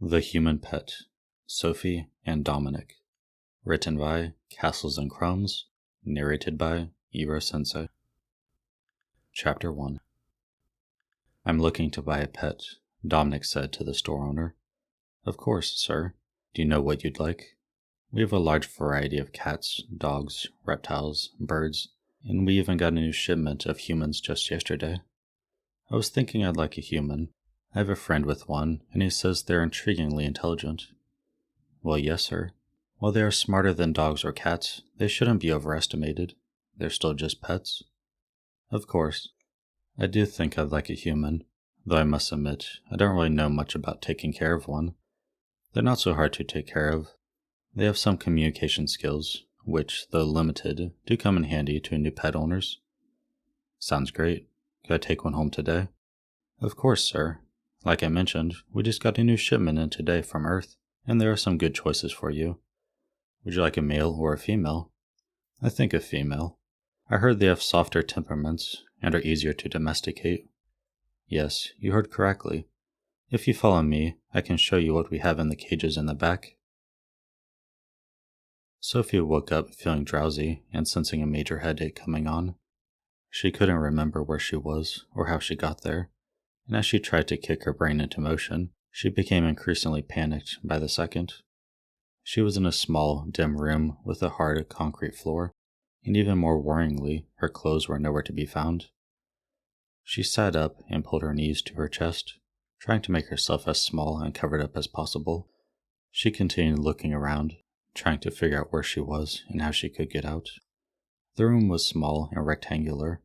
The Human Pet, Sophie and Dominic. Written by Castles and Crumbs. Narrated by Iro Sensei. Chapter 1. I'm looking to buy a pet, Dominic said to the store owner. Of course, sir. Do you know what you'd like? We have a large variety of cats, dogs, reptiles, birds, and we even got a new shipment of humans just yesterday. I was thinking I'd like a human. I have a friend with one, and he says they're intriguingly intelligent. Well, yes, sir. While they are smarter than dogs or cats, they shouldn't be overestimated. They're still just pets. Of course. I do think I'd like a human, though I must admit, I don't really know much about taking care of one. They're not so hard to take care of. They have some communication skills, which, though limited, do come in handy to new pet owners. Sounds great. Could I take one home today? Of course, sir. Like I mentioned, we just got a new shipment in today from Earth, and there are some good choices for you. Would you like a male or a female? I think a female. I heard they have softer temperaments and are easier to domesticate. Yes, you heard correctly. If you follow me, I can show you what we have in the cages in the back. Sophie woke up feeling drowsy and sensing a major headache coming on. She couldn't remember where she was or how she got there, and as she tried to kick her brain into motion, she became increasingly panicked by the second. She was in a small, dim room with a hard concrete floor, and even more worryingly, her clothes were nowhere to be found. She sat up and pulled her knees to her chest, trying to make herself as small and covered up as possible. She continued looking around, trying to figure out where she was and how she could get out. The room was small and rectangular,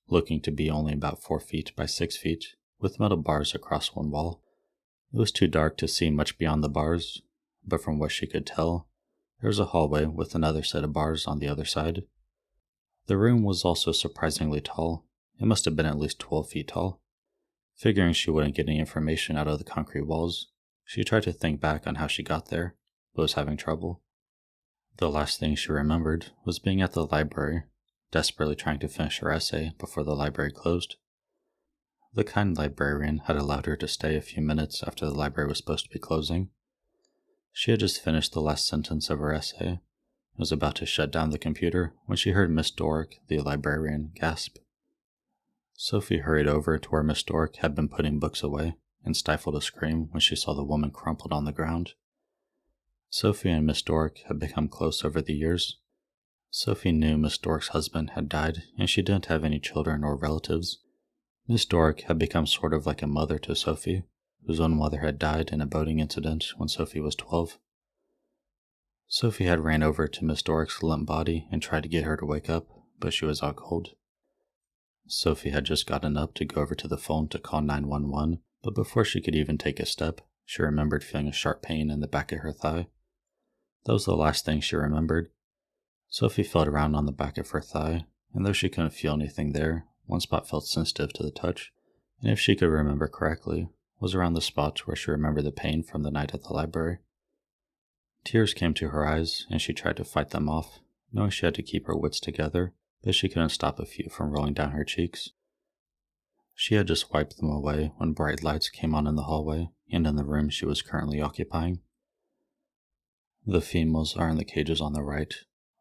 looking to be only about 4 feet by 6 feet, with metal bars across one wall. It was too dark to see much beyond the bars, but from what she could tell, there was a hallway with another set of bars on the other side. The room was also surprisingly tall. It must have been at least 12 feet tall. Figuring she wouldn't get any information out of the concrete walls, she tried to think back on how she got there, but was having trouble. The last thing she remembered was being at the library, desperately trying to finish her essay before the library closed. The kind librarian had allowed her to stay a few minutes after the library was supposed to be closing. She had just finished the last sentence of her essay and was about to shut down the computer when she heard Miss Dork, the librarian, gasp. Sophie hurried over to where Miss Dork had been putting books away and stifled a scream when she saw the woman crumpled on the ground. Sophie and Miss Dork had become close over the years. Sophie knew Miss Dork's husband had died and she didn't have any children or relatives. Miss Dork had become sort of like a mother to Sophie, whose own mother had died in a boating incident when Sophie was 12. Sophie had ran over to Miss Dork's limp body and tried to get her to wake up, but she was out cold. Sophie had just gotten up to go over to the phone to call 911, but before she could even take a step, she remembered feeling a sharp pain in the back of her thigh. That was the last thing she remembered. Sophie felt around on the back of her thigh, and though she couldn't feel anything there, one spot felt sensitive to the touch, and if she could remember correctly, was around the spot where she remembered the pain from the night at the library. Tears came to her eyes, and she tried to fight them off, knowing she had to keep her wits together, but she couldn't stop a few from rolling down her cheeks. She had just wiped them away when bright lights came on in the hallway and in the room she was currently occupying. The females are in the cages on the right,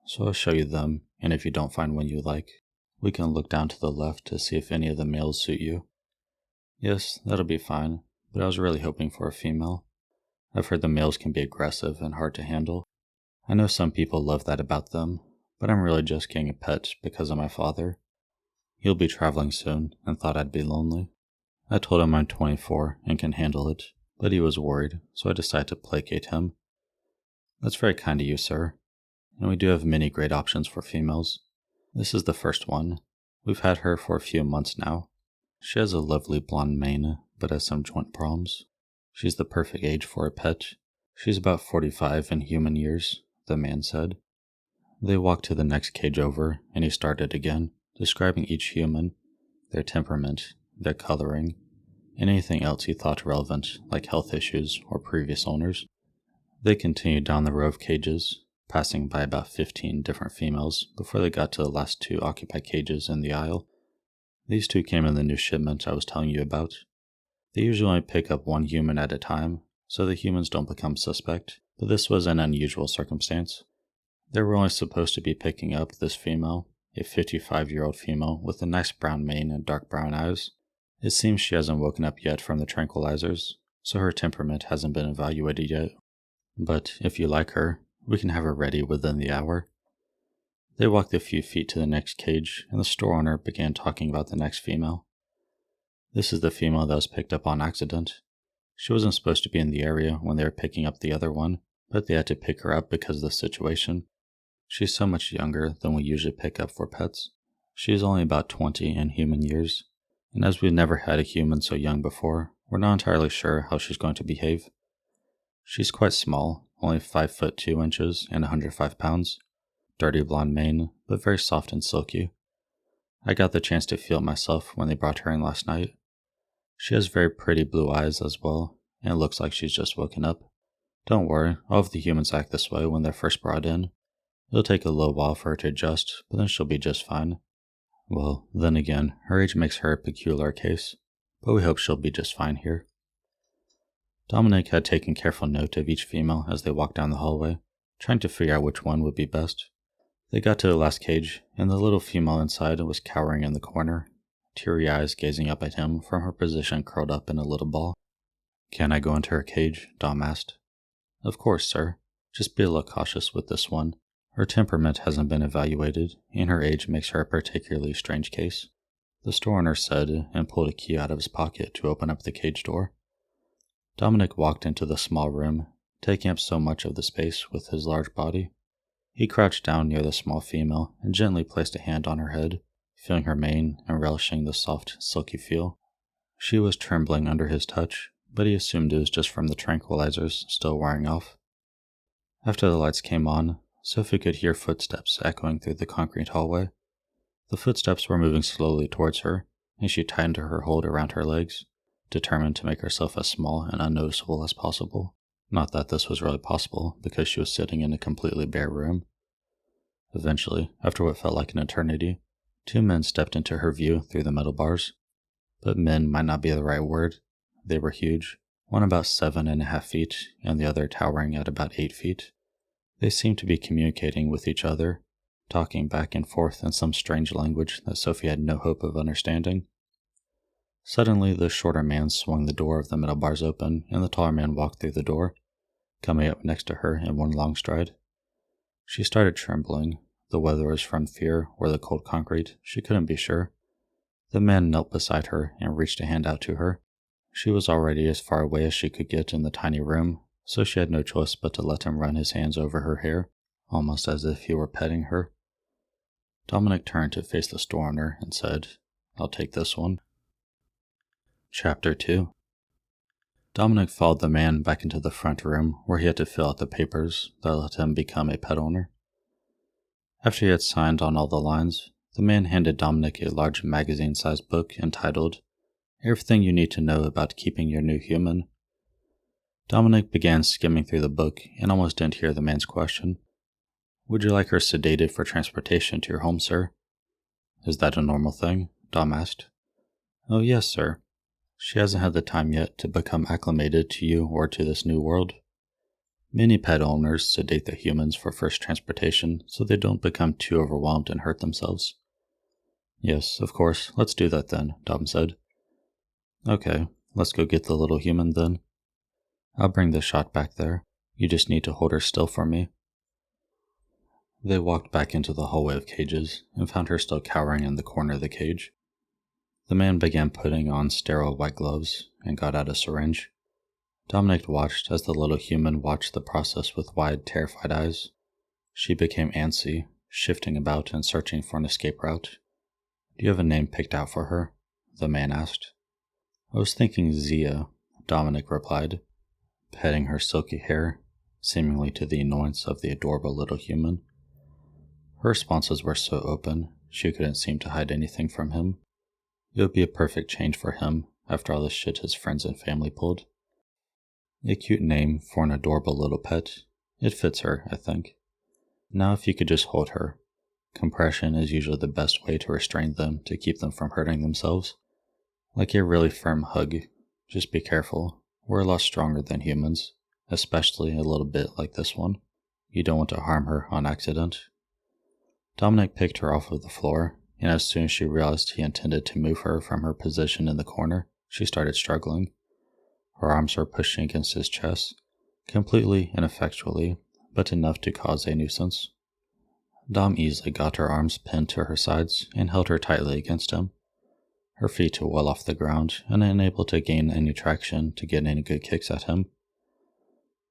so I'll show you them, and if you don't find one you like, we can look down to the left to see if any of the males suit you. Yes, that'll be fine, but I was really hoping for a female. I've heard the males can be aggressive and hard to handle. I know some people love that about them, but I'm really just getting a pet because of my father. He'll be traveling soon and thought I'd be lonely. I told him I'm 24 and can handle it, but he was worried, so I decided to placate him. That's very kind of you, sir. And we do have many great options for females. This is the first one. We've had her for a few months now. She has a lovely blonde mane, but has some joint problems. She's the perfect age for a pet. She's about 45 in human years, the man said. They walked to the next cage over, and he started again, describing each human, their temperament, their coloring, and anything else he thought relevant, like health issues or previous owners. They continued down the row of cages, passing by about 15 different females before they got to the last 2 occupied cages in the aisle. These 2 came in the new shipment I was telling you about. They usually only pick up 1 human at a time, so the humans don't become suspect, but this was an unusual circumstance. They were only supposed to be picking up this female, a 55-year-old female with a nice brown mane and dark brown eyes. It seems she hasn't woken up yet from the tranquilizers, so her temperament hasn't been evaluated yet. But if you like her, we can have her ready within the hour. They walked a few feet to the next cage, and the store owner began talking about the next female. This is the female that was picked up on accident. She wasn't supposed to be in the area when they were picking up the other one, but they had to pick her up because of the situation. She's so much younger than we usually pick up for pets. She is only about 20 in human years, and as we've never had a human so young before, we're not entirely sure how she's going to behave. She's quite small, only 5 foot 2 inches and 105 pounds. Dirty blonde mane, but very soft and silky. I got the chance to feel it myself when they brought her in last night. She has very pretty blue eyes as well, and it looks like she's just woken up. Don't worry, all of the humans act this way when they're first brought in. It'll take a little while for her to adjust, but then she'll be just fine. Well, then again, her age makes her a peculiar case, but we hope she'll be just fine here. Dominic had taken careful note of each female as they walked down the hallway, trying to figure out which one would be best. They got to the last cage, and the little female inside was cowering in the corner, teary eyes gazing up at him from her position curled up in a little ball. "Can I go into her cage?" Dom asked. "Of course, sir. Just be a little cautious with this one. Her temperament hasn't been evaluated, and her age makes her a particularly strange case," the store owner said, and pulled a key out of his pocket to open up the cage door. Dominic walked into the small room, taking up so much of the space with his large body. He crouched down near the small female and gently placed a hand on her head, feeling her mane and relishing the soft, silky feel. She was trembling under his touch, but he assumed it was just from the tranquilizers still wearing off. After the lights came on, Sophie could hear footsteps echoing through the concrete hallway. The footsteps were moving slowly towards her, and she tightened her hold around her legs, determined to make herself as small and unnoticeable as possible. Not that this was really possible, because she was sitting in a completely bare room. Eventually, after what felt like an eternity, 2 men stepped into her view through the metal bars. But men might not be the right word. They were huge, one about 7.5 feet, and the other towering at about 8 feet. They seemed to be communicating with each other, talking back and forth in some strange language that Sophie had no hope of understanding. Suddenly, the shorter man swung the door of the metal bars open, and the taller man walked through the door, coming up next to her in one long stride. She started trembling. The whether it was from fear or the cold concrete, she couldn't be sure. The man knelt beside her and reached a hand out to her. She was already as far away as she could get in the tiny room, so she had no choice but to let him run his hands over her hair, almost as if he were petting her. Dominic turned to face the store owner and said, "I'll take this one." Chapter 2. Dominic followed the man back into the front room where he had to fill out the papers that let him become a pet owner. After he had signed on all the lines, the man handed Dominic a large magazine-sized book entitled "Everything You Need to Know About Keeping Your New Human." Dominic began skimming through the book and almost didn't hear the man's question. "Would you like her sedated for transportation to your home, sir?" "Is that a normal thing?" Dom asked. "Oh, yes, sir. She hasn't had the time yet to become acclimated to you or to this new world. Many pet owners sedate their humans for first transportation so they don't become too overwhelmed and hurt themselves." "Yes, of course. Let's do that then," Dom said. "Okay, let's go get the little human then. I'll bring the shot back there. You just need to hold her still for me." They walked back into the hallway of cages and found her still cowering in the corner of the cage. The man began putting on sterile white gloves and got out a syringe. Dominic watched as the little human watched the process with wide, terrified eyes. She became antsy, shifting about and searching for an escape route. "Do you have a name picked out for her?" the man asked. "I was thinking Zia," Dominic replied, petting her silky hair, seemingly to the annoyance of the adorable little human. Her responses were so open, she couldn't seem to hide anything from him. It would be a perfect change for him after all the shit his friends and family pulled. A cute name for an adorable little pet. It fits her, I think. Now if you could just hold her. Compression is usually the best way to restrain them to keep them from hurting themselves. Like a really firm hug. Just be careful. were a lot stronger than humans, especially a little bit like this one. You don't want to harm her on accident. Dominic picked her off of the floor, and as soon as she realized he intended to move her from her position in the corner, she started struggling. Her arms were pushing against his chest, completely ineffectually, but enough to cause a nuisance. Dom easily got her arms pinned to her sides and held her tightly against him, her feet well off the ground and unable to gain any traction to get any good kicks at him.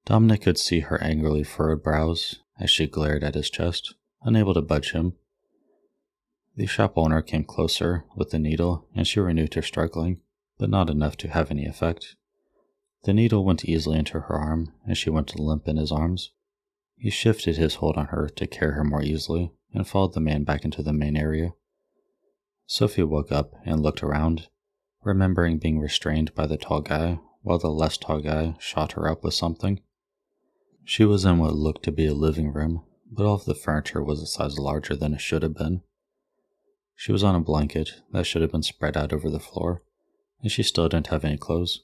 Dominic could see her angrily furrowed brows as she glared at his chest, unable to budge him. The shop owner came closer with the needle and she renewed her struggling, but not enough to have any effect. The needle went easily into her arm and she went limp in his arms. He shifted his hold on her to carry her more easily and followed the man back into the main area. Sophie woke up and looked around, remembering being restrained by the tall guy while the less tall guy shot her up with something. She was in what looked to be a living room, but all of the furniture was a size larger than it should have been. She was on a blanket that should have been spread out over the floor, and she still didn't have any clothes.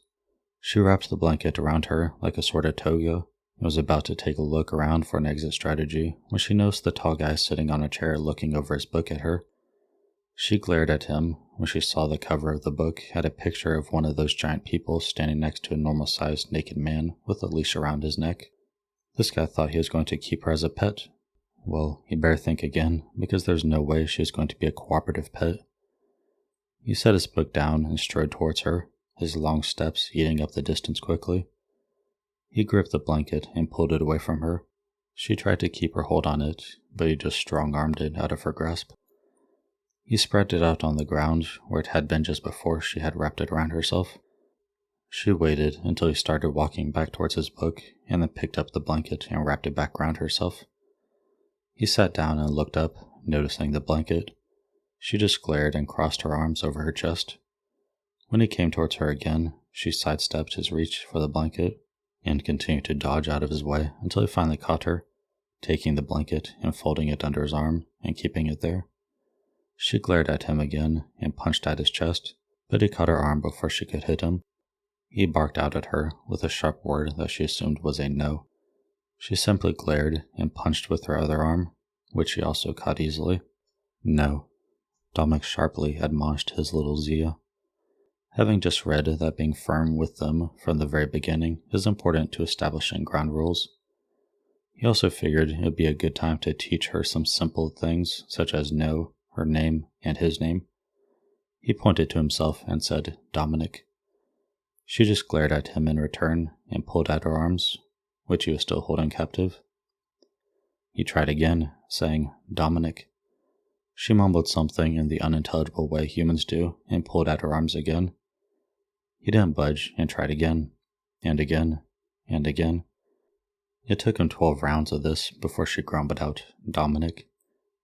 She wrapped the blanket around her like a sort of toga and was about to take a look around for an exit strategy when she noticed the tall guy sitting on a chair looking over his book at her. She glared at him when she saw the cover of the book had a picture of one of those giant people standing next to a normal-sized naked man with a leash around his neck. This guy thought he was going to keep her as a pet. Well, he better think again, because there's no way she is going to be a cooperative pet. He set his book down and strode towards her, his long steps eating up the distance quickly. He gripped the blanket and pulled it away from her. She tried to keep her hold on it, but he just strong-armed it out of her grasp. He spread it out on the ground where it had been just before she had wrapped it around herself. She waited until he started walking back towards his book and then picked up the blanket and wrapped it back around herself. He sat down and looked up, noticing the blanket. She just glared and crossed her arms over her chest. When he came towards her again, she sidestepped his reach for the blanket and continued to dodge out of his way until he finally caught her, taking the blanket and folding it under his arm and keeping it there. She glared at him again and punched at his chest, but he caught her arm before she could hit him. He barked out at her with a sharp word that she assumed was a no. She simply glared and punched with her other arm, which he also caught easily. No, Dominic sharply admonished his little Zia. Having just read that being firm with them from the very beginning is important to establishing ground rules. He also figured it would be a good time to teach her some simple things such as no, her name, and his name. He pointed to himself and said, "Dominic." She just glared at him in return and pulled at her arms, which he was still holding captive. He tried again, saying, "Dominic." She mumbled something in the unintelligible way humans do and pulled at her arms again. He didn't budge and tried again, and again, and again. It took him 12 rounds of this before she grumbled out, "Dominic,"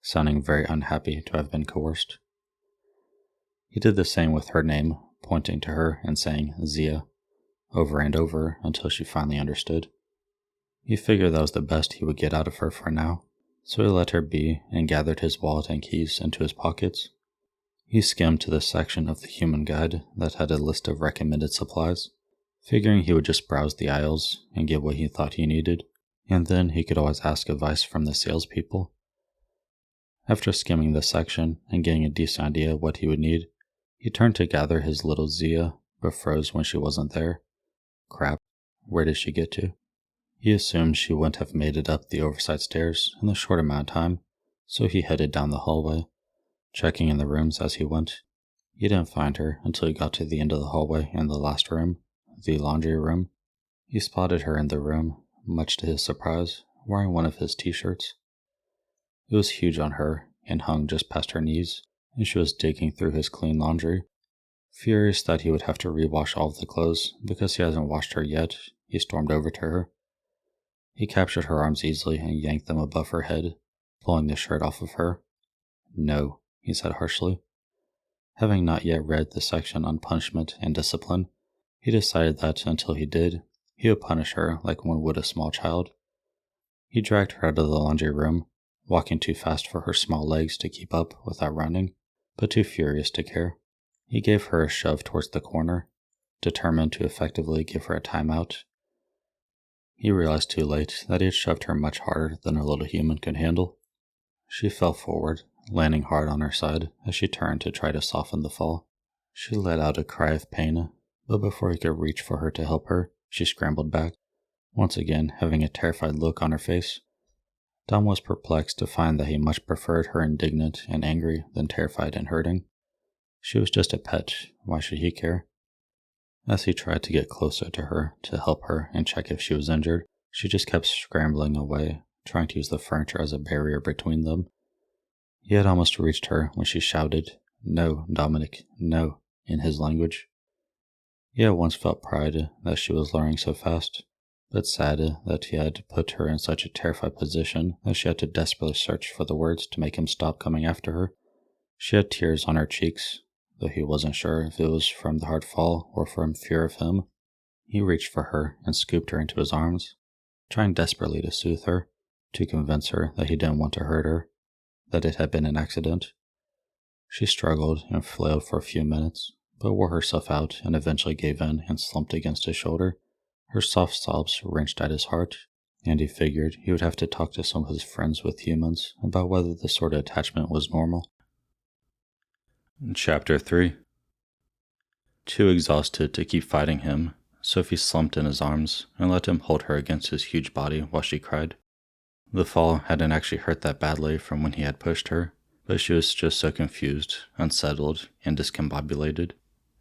sounding very unhappy to have been coerced. He did the same with her name, pointing to her and saying Zia, over and over until she finally understood. He figured that was the best he would get out of her for now, so he let her be and gathered his wallet and keys into his pockets. He skimmed to the section of the human guide that had a list of recommended supplies, figuring he would just browse the aisles and get what he thought he needed, and then he could always ask advice from the salespeople. After skimming this section and getting a decent idea of what he would need, he turned to gather his little Zia, but froze when she wasn't there. Crap, where did she get to? He assumed she wouldn't have made it up the oversized stairs in a short amount of time, so he headed down the hallway, checking in the rooms as he went. He didn't find her until he got to the end of the hallway in the last room, the laundry room. He spotted her in the room, much to his surprise, wearing one of his t-shirts. It was huge on her and hung just past her knees, and she was digging through his clean laundry. Furious that he would have to rewash all of the clothes because he hasn't washed her yet, he stormed over to her. He captured her arms easily and yanked them above her head, pulling the shirt off of her. "No," he said harshly. Having not yet read the section on punishment and discipline, he decided that until he did, he would punish her like one would a small child. He dragged her out of the laundry room, walking too fast for her small legs to keep up without running, but too furious to care. He gave her a shove towards the corner, determined to effectively give her a timeout. He realized too late that he had shoved her much harder than her little human could handle. She fell forward, landing hard on her side as she turned to try to soften the fall. She let out a cry of pain, but before he could reach for her to help her, she scrambled back, once again having a terrified look on her face. Dom was perplexed to find that he much preferred her indignant and angry than terrified and hurting. She was just a pet, why should he care? As he tried to get closer to her to help her and check if she was injured, she just kept scrambling away, trying to use the furniture as a barrier between them. He had almost reached her when she shouted, "No, Dominic, no," in his language. He had once felt pride that she was learning so fast, but sad that he had put her in such a terrified position that she had to desperately search for the words to make him stop coming after her. She had tears on her cheeks, though he wasn't sure if it was from the hard fall or from fear of him. He reached for her and scooped her into his arms, trying desperately to soothe her, to convince her that he didn't want to hurt her, that it had been an accident. She struggled and flailed for a few minutes, but wore herself out and eventually gave in and slumped against his shoulder. Her soft sobs wrenched at his heart, and he figured he would have to talk to some of his friends with humans about whether this sort of attachment was normal. Chapter 3. Too exhausted to keep fighting him, Sophie slumped in his arms and let him hold her against his huge body while she cried. The fall hadn't actually hurt that badly from when he had pushed her, but she was just so confused, unsettled, and discombobulated.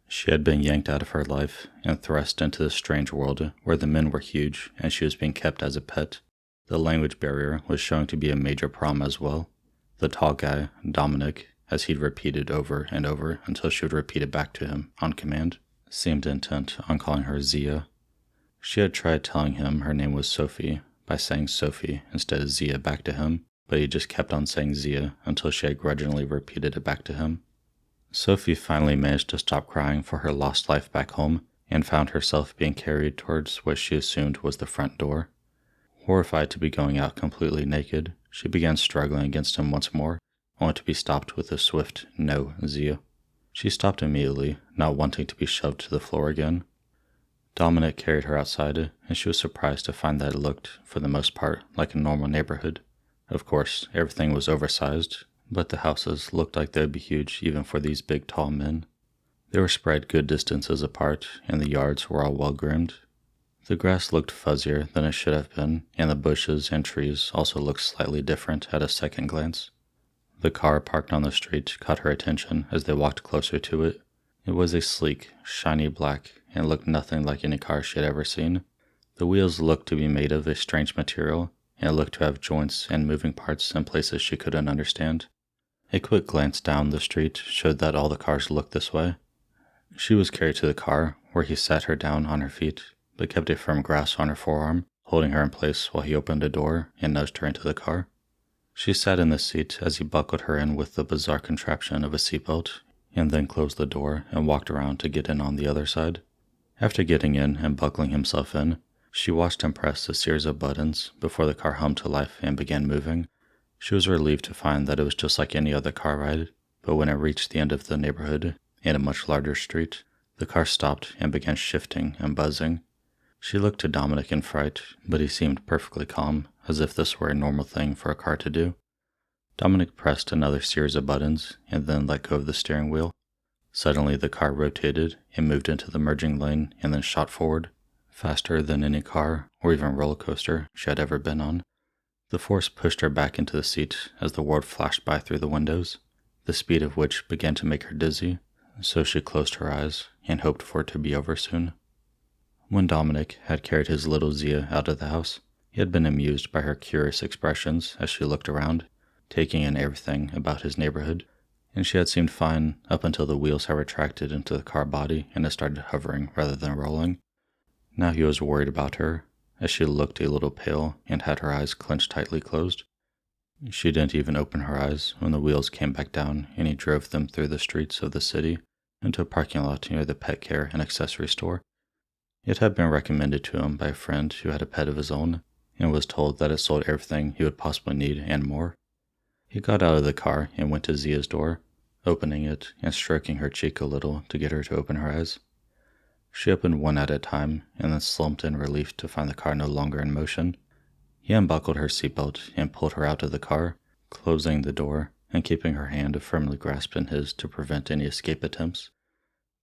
She had been yanked out of her life and thrust into this strange world where the men were huge and she was being kept as a pet. The language barrier was showing to be a major problem as well. The tall guy, Dominic, as he'd repeated over and over until she would repeat it back to him on command, seemed intent on calling her Zia. She had tried telling him her name was Sophie by saying Sophie instead of Zia back to him, but he just kept on saying Zia until she had grudgingly repeated it back to him. Sophie finally managed to stop crying for her lost life back home and found herself being carried towards what she assumed was the front door. Horrified to be going out completely naked, she began struggling against him once more, only to be stopped with a swift "No, Zia." She stopped immediately, not wanting to be shoved to the floor again. Dominic carried her outside, and she was surprised to find that it looked, for the most part, like a normal neighborhood. Of course, everything was oversized, but the houses looked like they would be huge even for these big, tall men. They were spread good distances apart, and the yards were all well groomed. The grass looked fuzzier than it should have been, and the bushes and trees also looked slightly different at a second glance. The car parked on the street caught her attention as they walked closer to it. It was a sleek, shiny black, and looked nothing like any car she had ever seen. The wheels looked to be made of a strange material, and it looked to have joints and moving parts in places she couldn't understand. A quick glance down the street showed that all the cars looked this way. She was carried to the car, where he sat her down on her feet, but kept a firm grasp on her forearm, holding her in place while he opened a door and nudged her into the car. She sat in the seat as he buckled her in with the bizarre contraption of a seatbelt, and then closed the door and walked around to get in on the other side. After getting in and buckling himself in, she watched him press a series of buttons before the car hummed to life and began moving. She was relieved to find that it was just like any other car ride, but when it reached the end of the neighborhood, and a much larger street, the car stopped and began shifting and buzzing. She looked to Dominic in fright, but he seemed perfectly calm, as if this were a normal thing for a car to do. Dominic pressed another series of buttons and then let go of the steering wheel. Suddenly the car rotated and moved into the merging lane and then shot forward, faster than any car or even roller coaster she had ever been on. The force pushed her back into the seat as the world flashed by through the windows, the speed of which began to make her dizzy, so she closed her eyes and hoped for it to be over soon. When Dominic had carried his little Zia out of the house, he had been amused by her curious expressions as she looked around, taking in everything about his neighborhood, and she had seemed fine up until the wheels had retracted into the car body and it started hovering rather than rolling. Now he was worried about her, as she looked a little pale and had her eyes clenched tightly closed. She didn't even open her eyes when the wheels came back down and he drove them through the streets of the city into a parking lot near the pet care and accessory store. It had been recommended to him by a friend who had a pet of his own and was told that it sold everything he would possibly need and more. He got out of the car and went to Zia's door, opening it and stroking her cheek a little to get her to open her eyes. She opened one at a time and then slumped in relief to find the car no longer in motion. He unbuckled her seatbelt and pulled her out of the car, closing the door and keeping her hand firmly grasped in his to prevent any escape attempts.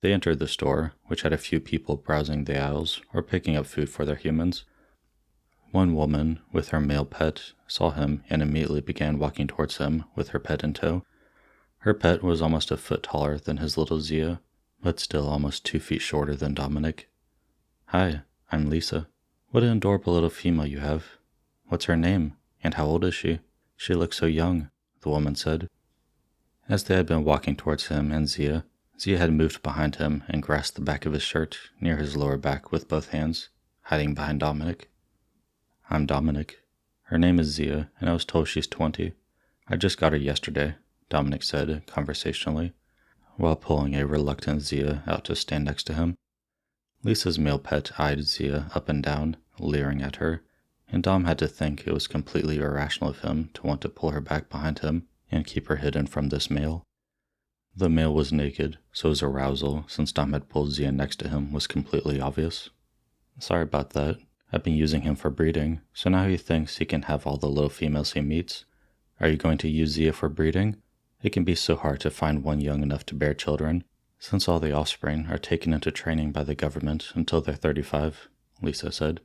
They entered the store, which had a few people browsing the aisles or picking up food for their humans. One woman, with her male pet, saw him and immediately began walking towards him with her pet in tow. Her pet was almost a foot taller than his little Zia, but still almost 2 feet shorter than Dominic. "Hi, I'm Lisa. What an adorable little female you have. What's her name, and how old is she? She looks so young," the woman said. As they had been walking towards him and Zia, Zia had moved behind him and grasped the back of his shirt near his lower back with both hands, hiding behind Dominic. "I'm Dominic. Her name is Zia, and I was told she's 20. I just got her yesterday," Dominic said conversationally, while pulling a reluctant Zia out to stand next to him. Lisa's male pet eyed Zia up and down, leering at her, and Dom had to think it was completely irrational of him to want to pull her back behind him and keep her hidden from this male. The male was naked, so his arousal, since Dom had pulled Zia next to him, was completely obvious. "Sorry about that. I've been using him for breeding, so now he thinks he can have all the little females he meets. Are you going to use Zia for breeding? It can be so hard to find one young enough to bear children, since all the offspring are taken into training by the government until they're 35, Lisa said.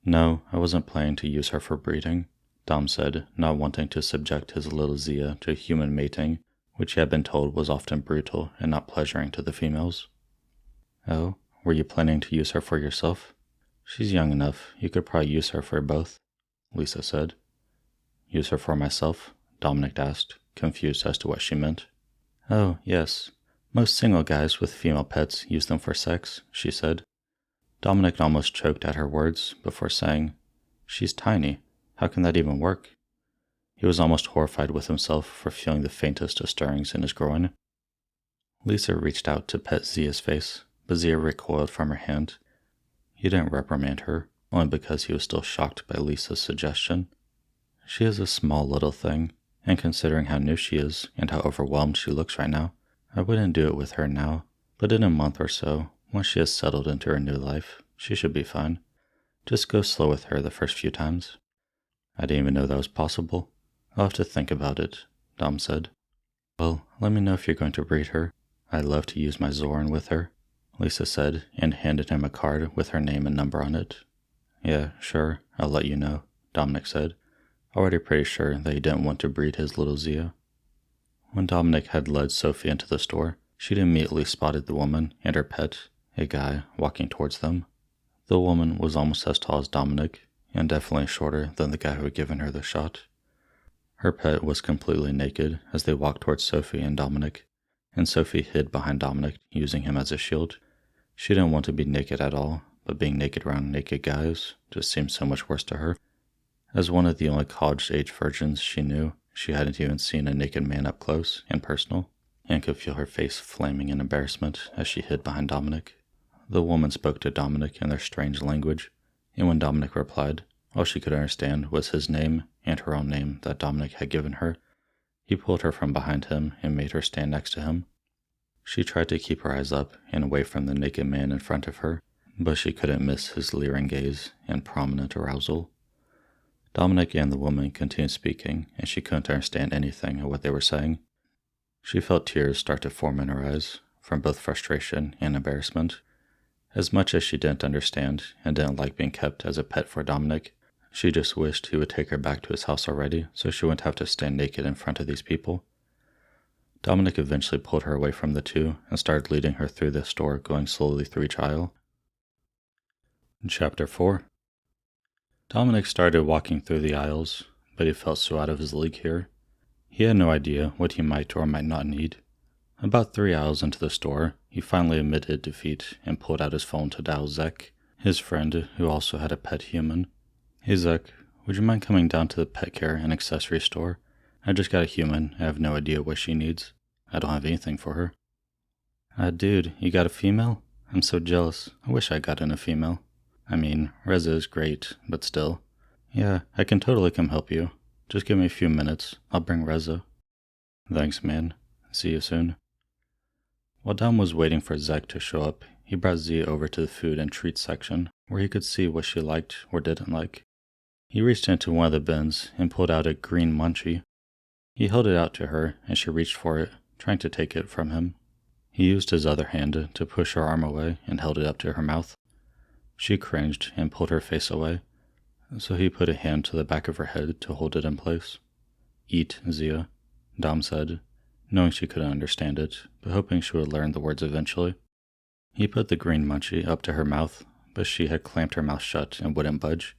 "No, I wasn't planning to use her for breeding," Dom said, not wanting to subject his little Zia to human mating, which he had been told was often brutal and not pleasuring to the females. "Oh, were you planning to use her for yourself? She's young enough, you could probably use her for both," Lisa said. "Use her for myself?" Dominic asked, confused as to what she meant. "Oh, yes. Most single guys with female pets use them for sex," she said. Dominic almost choked at her words before saying, "She's tiny. How can that even work?" He was almost horrified with himself for feeling the faintest of stirrings in his groin. Lisa reached out to pet Zia's face, but Zia recoiled from her hand. He didn't reprimand her, only because he was still shocked by Lisa's suggestion. She is a small little thing, and considering how new she is and how overwhelmed she looks right now, I wouldn't do it with her now, but in a month or so, once she has settled into her new life, she should be fine. Just go slow with her the first few times." "I didn't even know that was possible. I'll have to think about it," Dom said. "Well, let me know if you're going to breed her. I'd love to use my Zoran with her," Lisa said, and handed him a card with her name and number on it. "Yeah, sure, I'll let you know," Dominic said, already pretty sure that he didn't want to breed his little Zia. When Dominic had led Sophie into the store, she'd immediately spotted the woman and her pet, a guy, walking towards them. The woman was almost as tall as Dominic, and definitely shorter than the guy who had given her the shot. Her pet was completely naked as they walked towards Sophie and Dominic, and Sophie hid behind Dominic, using him as a shield. She didn't want to be naked at all, but being naked around naked guys just seemed so much worse to her. As one of the only college-age virgins she knew, she hadn't even seen a naked man up close and personal, and could feel her face flaming in embarrassment as she hid behind Dominic. The woman spoke to Dominic in their strange language, and when Dominic replied, all she could understand was his name and her own name that Dominic had given her. He pulled her from behind him and made her stand next to him. She tried to keep her eyes up and away from the naked man in front of her, but she couldn't miss his leering gaze and prominent arousal. Dominic and the woman continued speaking, and she couldn't understand anything of what they were saying. She felt tears start to form in her eyes, from both frustration and embarrassment. As much as she didn't understand and didn't like being kept as a pet for Dominic, she just wished he would take her back to his house already so she wouldn't have to stand naked in front of these people. Dominic eventually pulled her away from the two and started leading her through the store, going slowly through each aisle. Chapter 4. Dominic started walking through the aisles, but he felt so out of his league here. He had no idea what he might or might not need. About 3 aisles into the store, he finally admitted defeat and pulled out his phone to dial Zek, his friend who also had a pet human. "Hey Zek, would you mind coming down to the pet care and accessory store? I just got a human. I have no idea what she needs. I don't have anything for her." Dude, you got a female? I'm so jealous. I wish I got in a female. I mean, Reza is great, but still. Yeah, I can totally come help you. Just give me a few minutes. I'll bring Reza." "Thanks, man. See you soon." While Dom was waiting for Zek to show up, he brought Zia over to the food and treats section, where he could see what she liked or didn't like. He reached into one of the bins and pulled out a green munchie. He held it out to her, and she reached for it, trying to take it from him. He used his other hand to push her arm away and held it up to her mouth. She cringed and pulled her face away, so he put a hand to the back of her head to hold it in place. "Eat, Zia," Dom said, knowing she couldn't understand it, but hoping she would learn the words eventually. He put the green munchie up to her mouth, but she had clamped her mouth shut and wouldn't budge.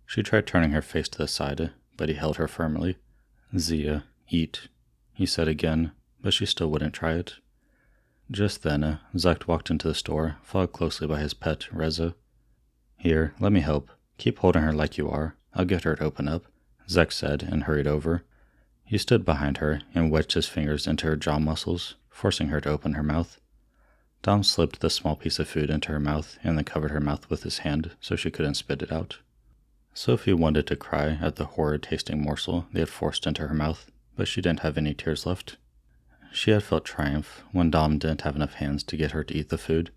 She tried turning her face to the side, but he held her firmly. "Zia, eat," he said again, but she still wouldn't try it. Just then, Zach walked into the store, followed closely by his pet, Reza. "Here, let me help. Keep holding her like you are. I'll get her to open up," Zach said and hurried over. He stood behind her and wedged his fingers into her jaw muscles, forcing her to open her mouth. Dom slipped the small piece of food into her mouth and then covered her mouth with his hand so she couldn't spit it out. Sophie wanted to cry at the horrid-tasting morsel they had forced into her mouth, but she didn't have any tears left. She had felt triumph when Dom didn't have enough hands to get her to eat the food,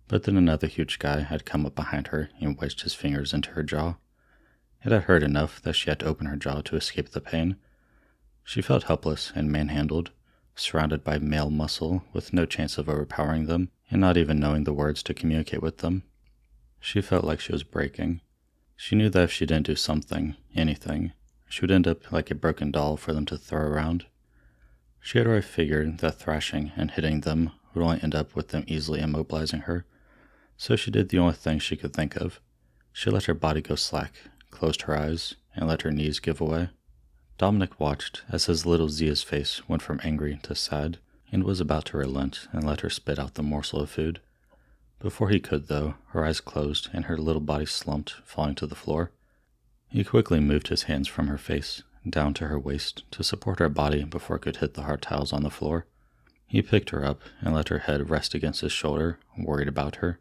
but then another huge guy had come up behind her and wedged his fingers into her jaw. It had hurt enough that she had to open her jaw to escape the pain. She felt helpless and manhandled, surrounded by male muscle with no chance of overpowering them and not even knowing the words to communicate with them. She felt like she was breaking. She knew that if she didn't do something, anything, she would end up like a broken doll for them to throw around. She had already figured that thrashing and hitting them would only end up with them easily immobilizing her, so she did the only thing she could think of. She let her body go slack, closed her eyes, and let her knees give away. Dominic watched as his little Zia's face went from angry to sad, and was about to relent and let her spit out the morsel of food. Before he could, though, her eyes closed and her little body slumped, falling to the floor. He quickly moved his hands from her face, down to her waist, to support her body before it could hit the hard tiles on the floor. He picked her up and let her head rest against his shoulder, worried about her.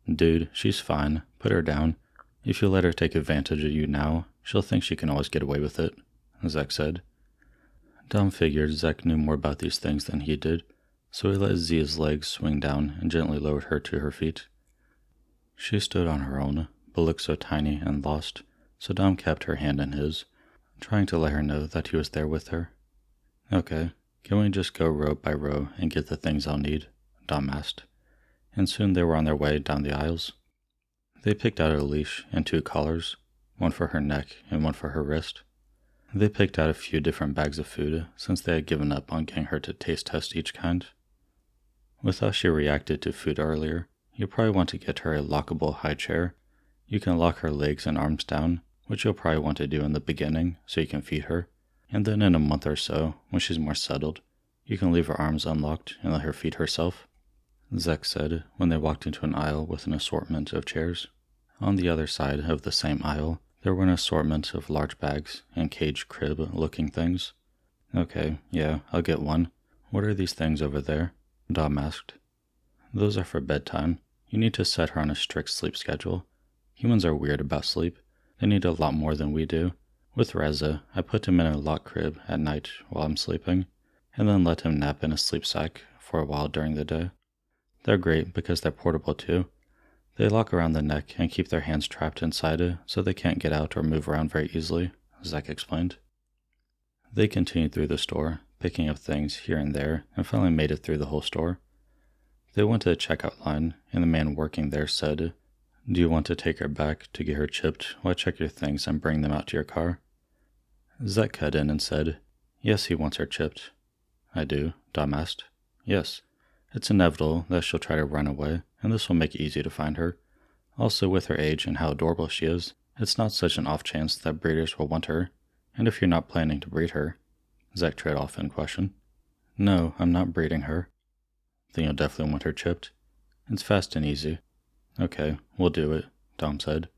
"Dude, she's fine. Put her down. If you let her take advantage of you now, she'll think she can always get away with it," Zach said. Dom figured Zach knew more about these things than he did, so he let Zia's legs swing down and gently lowered her to her feet. She stood on her own, but looked so tiny and lost, so Dom kept her hand in his, trying to let her know that he was there with her. "Okay, can we just go row by row and get the things I'll need?" Dom asked, and soon they were on their way down the aisles. They picked out a leash and 2 collars, one for her neck and one for her wrist. They picked out a few different bags of food since they had given up on getting her to taste test each kind. With how she reacted to food earlier, you probably want to get her a lockable high chair. You can lock her legs and arms down, which you'll probably want to do in the beginning so you can feed her, and then in a month or so, when she's more settled, you can leave her arms unlocked and let her feed herself, Zach said when they walked into an aisle with an assortment of chairs. On the other side of the same aisle, there were an assortment of large bags and cage crib-looking things. "Okay, yeah, I'll get one. What are these things over there?" Dom asked. "Those are for bedtime. You need to set her on a strict sleep schedule. Humans are weird about sleep. They need a lot more than we do. With Reza, I put him in a lock crib at night while I'm sleeping, and then let him nap in a sleep sack for a while during the day. They're great because they're portable too. They lock around the neck and keep their hands trapped inside it so they can't get out or move around very easily," Zach explained. They continued through the store, picking up things here and there, and finally made it through the whole store. They went to the checkout line, and the man working there said, "Do you want to take her back to get her chipped while I check your things and bring them out to your car?" Zach cut in and said, "Yes, he wants her chipped." "I do," Dom asked. "Yes. It's inevitable that she'll try to run away, and this will make it easy to find her. Also, with her age and how adorable she is, it's not such an off chance that breeders will want her, and if you're not planning to breed her," Zach trailed off in question. "No, I'm not breeding her." "Then you'll definitely want her chipped. It's fast and easy." "Okay, we'll do it," Dom said.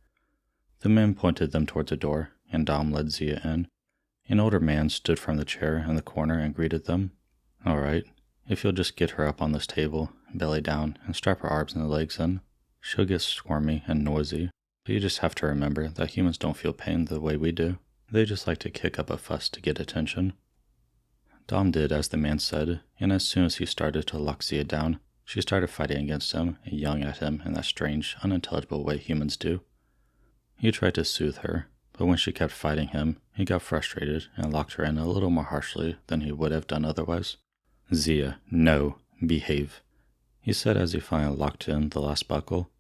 The man pointed them towards a door, and Dom led Zia in. An older man stood from the chair in the corner and greeted them. "All right, if you'll just get her up on this table, belly down, and strap her arms and legs in, she'll get squirmy and noisy, but you just have to remember that humans don't feel pain the way we do. They just like to kick up a fuss to get attention." Dom did as the man said, and as soon as he started to lock Zia down, She started fighting against him and yelling at him in that strange, unintelligible way humans do. He tried to soothe her, but when she kept fighting him, he got frustrated and locked her in a little more harshly than he would have done otherwise. "Zia, no, behave," he said as he finally locked in the last buckle.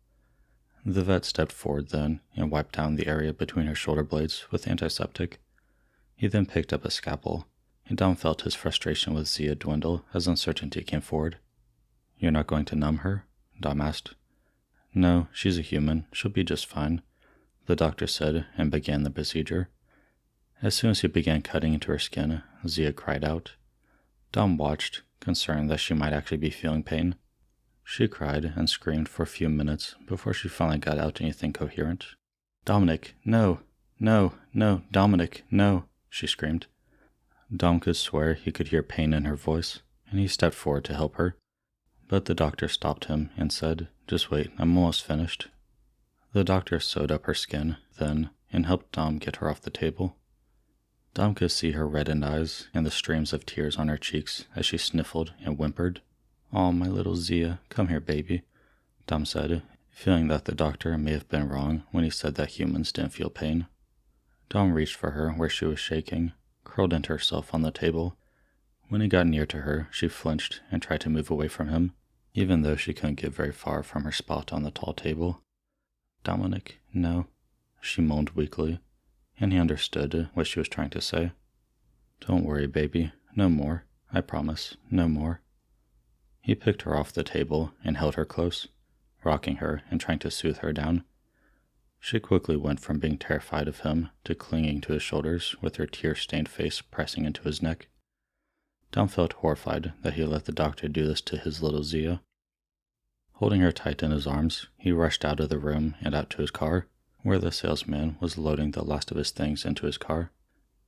The vet stepped forward then and wiped down the area between her shoulder blades with antiseptic. He then picked up a scalpel, and Dom felt his frustration with Zia dwindle as uncertainty came forward. "You're not going to numb her?" Dom asked. "No, she's a human. She'll be just fine," the doctor said and began the procedure. As soon as he began cutting into her skin, Zia cried out. Dom watched, concerned that she might actually be feeling pain. She cried and screamed for a few minutes before she finally got out anything coherent. "Dominic, no, no, no, Dominic, no," she screamed. Dom could swear he could hear pain in her voice, and he stepped forward to help her. But the doctor stopped him and said, "Just wait, I'm almost finished." The doctor sewed up her skin, then, and helped Dom get her off the table. Dom could see her reddened eyes and the streams of tears on her cheeks as she sniffled and whimpered. "Aw, my little Zia, come here, baby," Dom said, feeling that the doctor may have been wrong when he said that humans didn't feel pain. Dom reached for her where she was shaking, curled into herself on the table. When he got near to her, she flinched and tried to move away from him, even though she couldn't get very far from her spot on the tall table. "Dominic, no," she moaned weakly, and he understood what she was trying to say. "Don't worry, baby. No more. I promise. No more." He picked her off the table and held her close, rocking her and trying to soothe her down. She quickly went from being terrified of him to clinging to his shoulders with her tear-stained face pressing into his neck. Dom felt horrified that he let the doctor do this to his little Zia. Holding her tight in his arms, he rushed out of the room and out to his car, where the salesman was loading the last of his things into his car.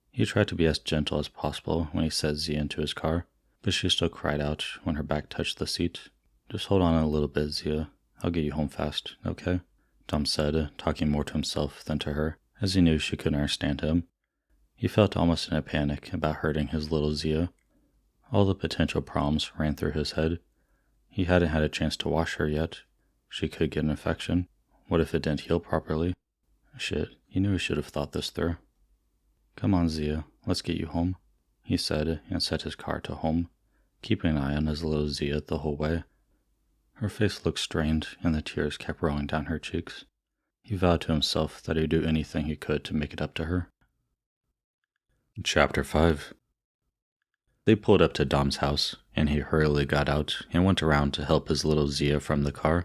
He tried to be as gentle as possible when he set Zia into his car, but she still cried out when her back touched the seat. "Just hold on a little bit, Zia. I'll get you home fast, okay?" Dom said, talking more to himself than to her, as he knew she couldn't understand him. He felt almost in a panic about hurting his little Zia. All the potential problems ran through his head. He hadn't had a chance to wash her yet. She could get an infection. What if it didn't heal properly? Shit, he knew he should have thought this through. "Come on, Zia, let's get you home," he said and set his car to home, keeping an eye on his little Zia the whole way. Her face looked strained and the tears kept rolling down her cheeks. He vowed to himself that he'd do anything he could to make it up to her. Chapter 5. They pulled up to Dom's house, and he hurriedly got out and went around to help his little Zia from the car.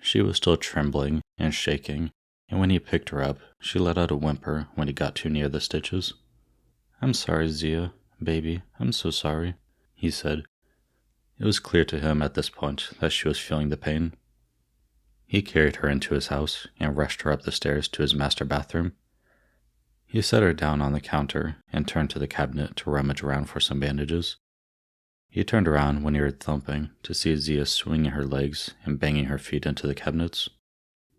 She was still trembling and shaking, and when he picked her up, she let out a whimper when he got too near the stitches. "I'm sorry, Zia, baby, I'm so sorry," he said. It was clear to him at this point that she was feeling the pain. He carried her into his house and rushed her up the stairs to his master bathroom. He set her down on the counter and turned to the cabinet to rummage around for some bandages. He turned around when he heard thumping to see Zia swinging her legs and banging her feet into the cabinets.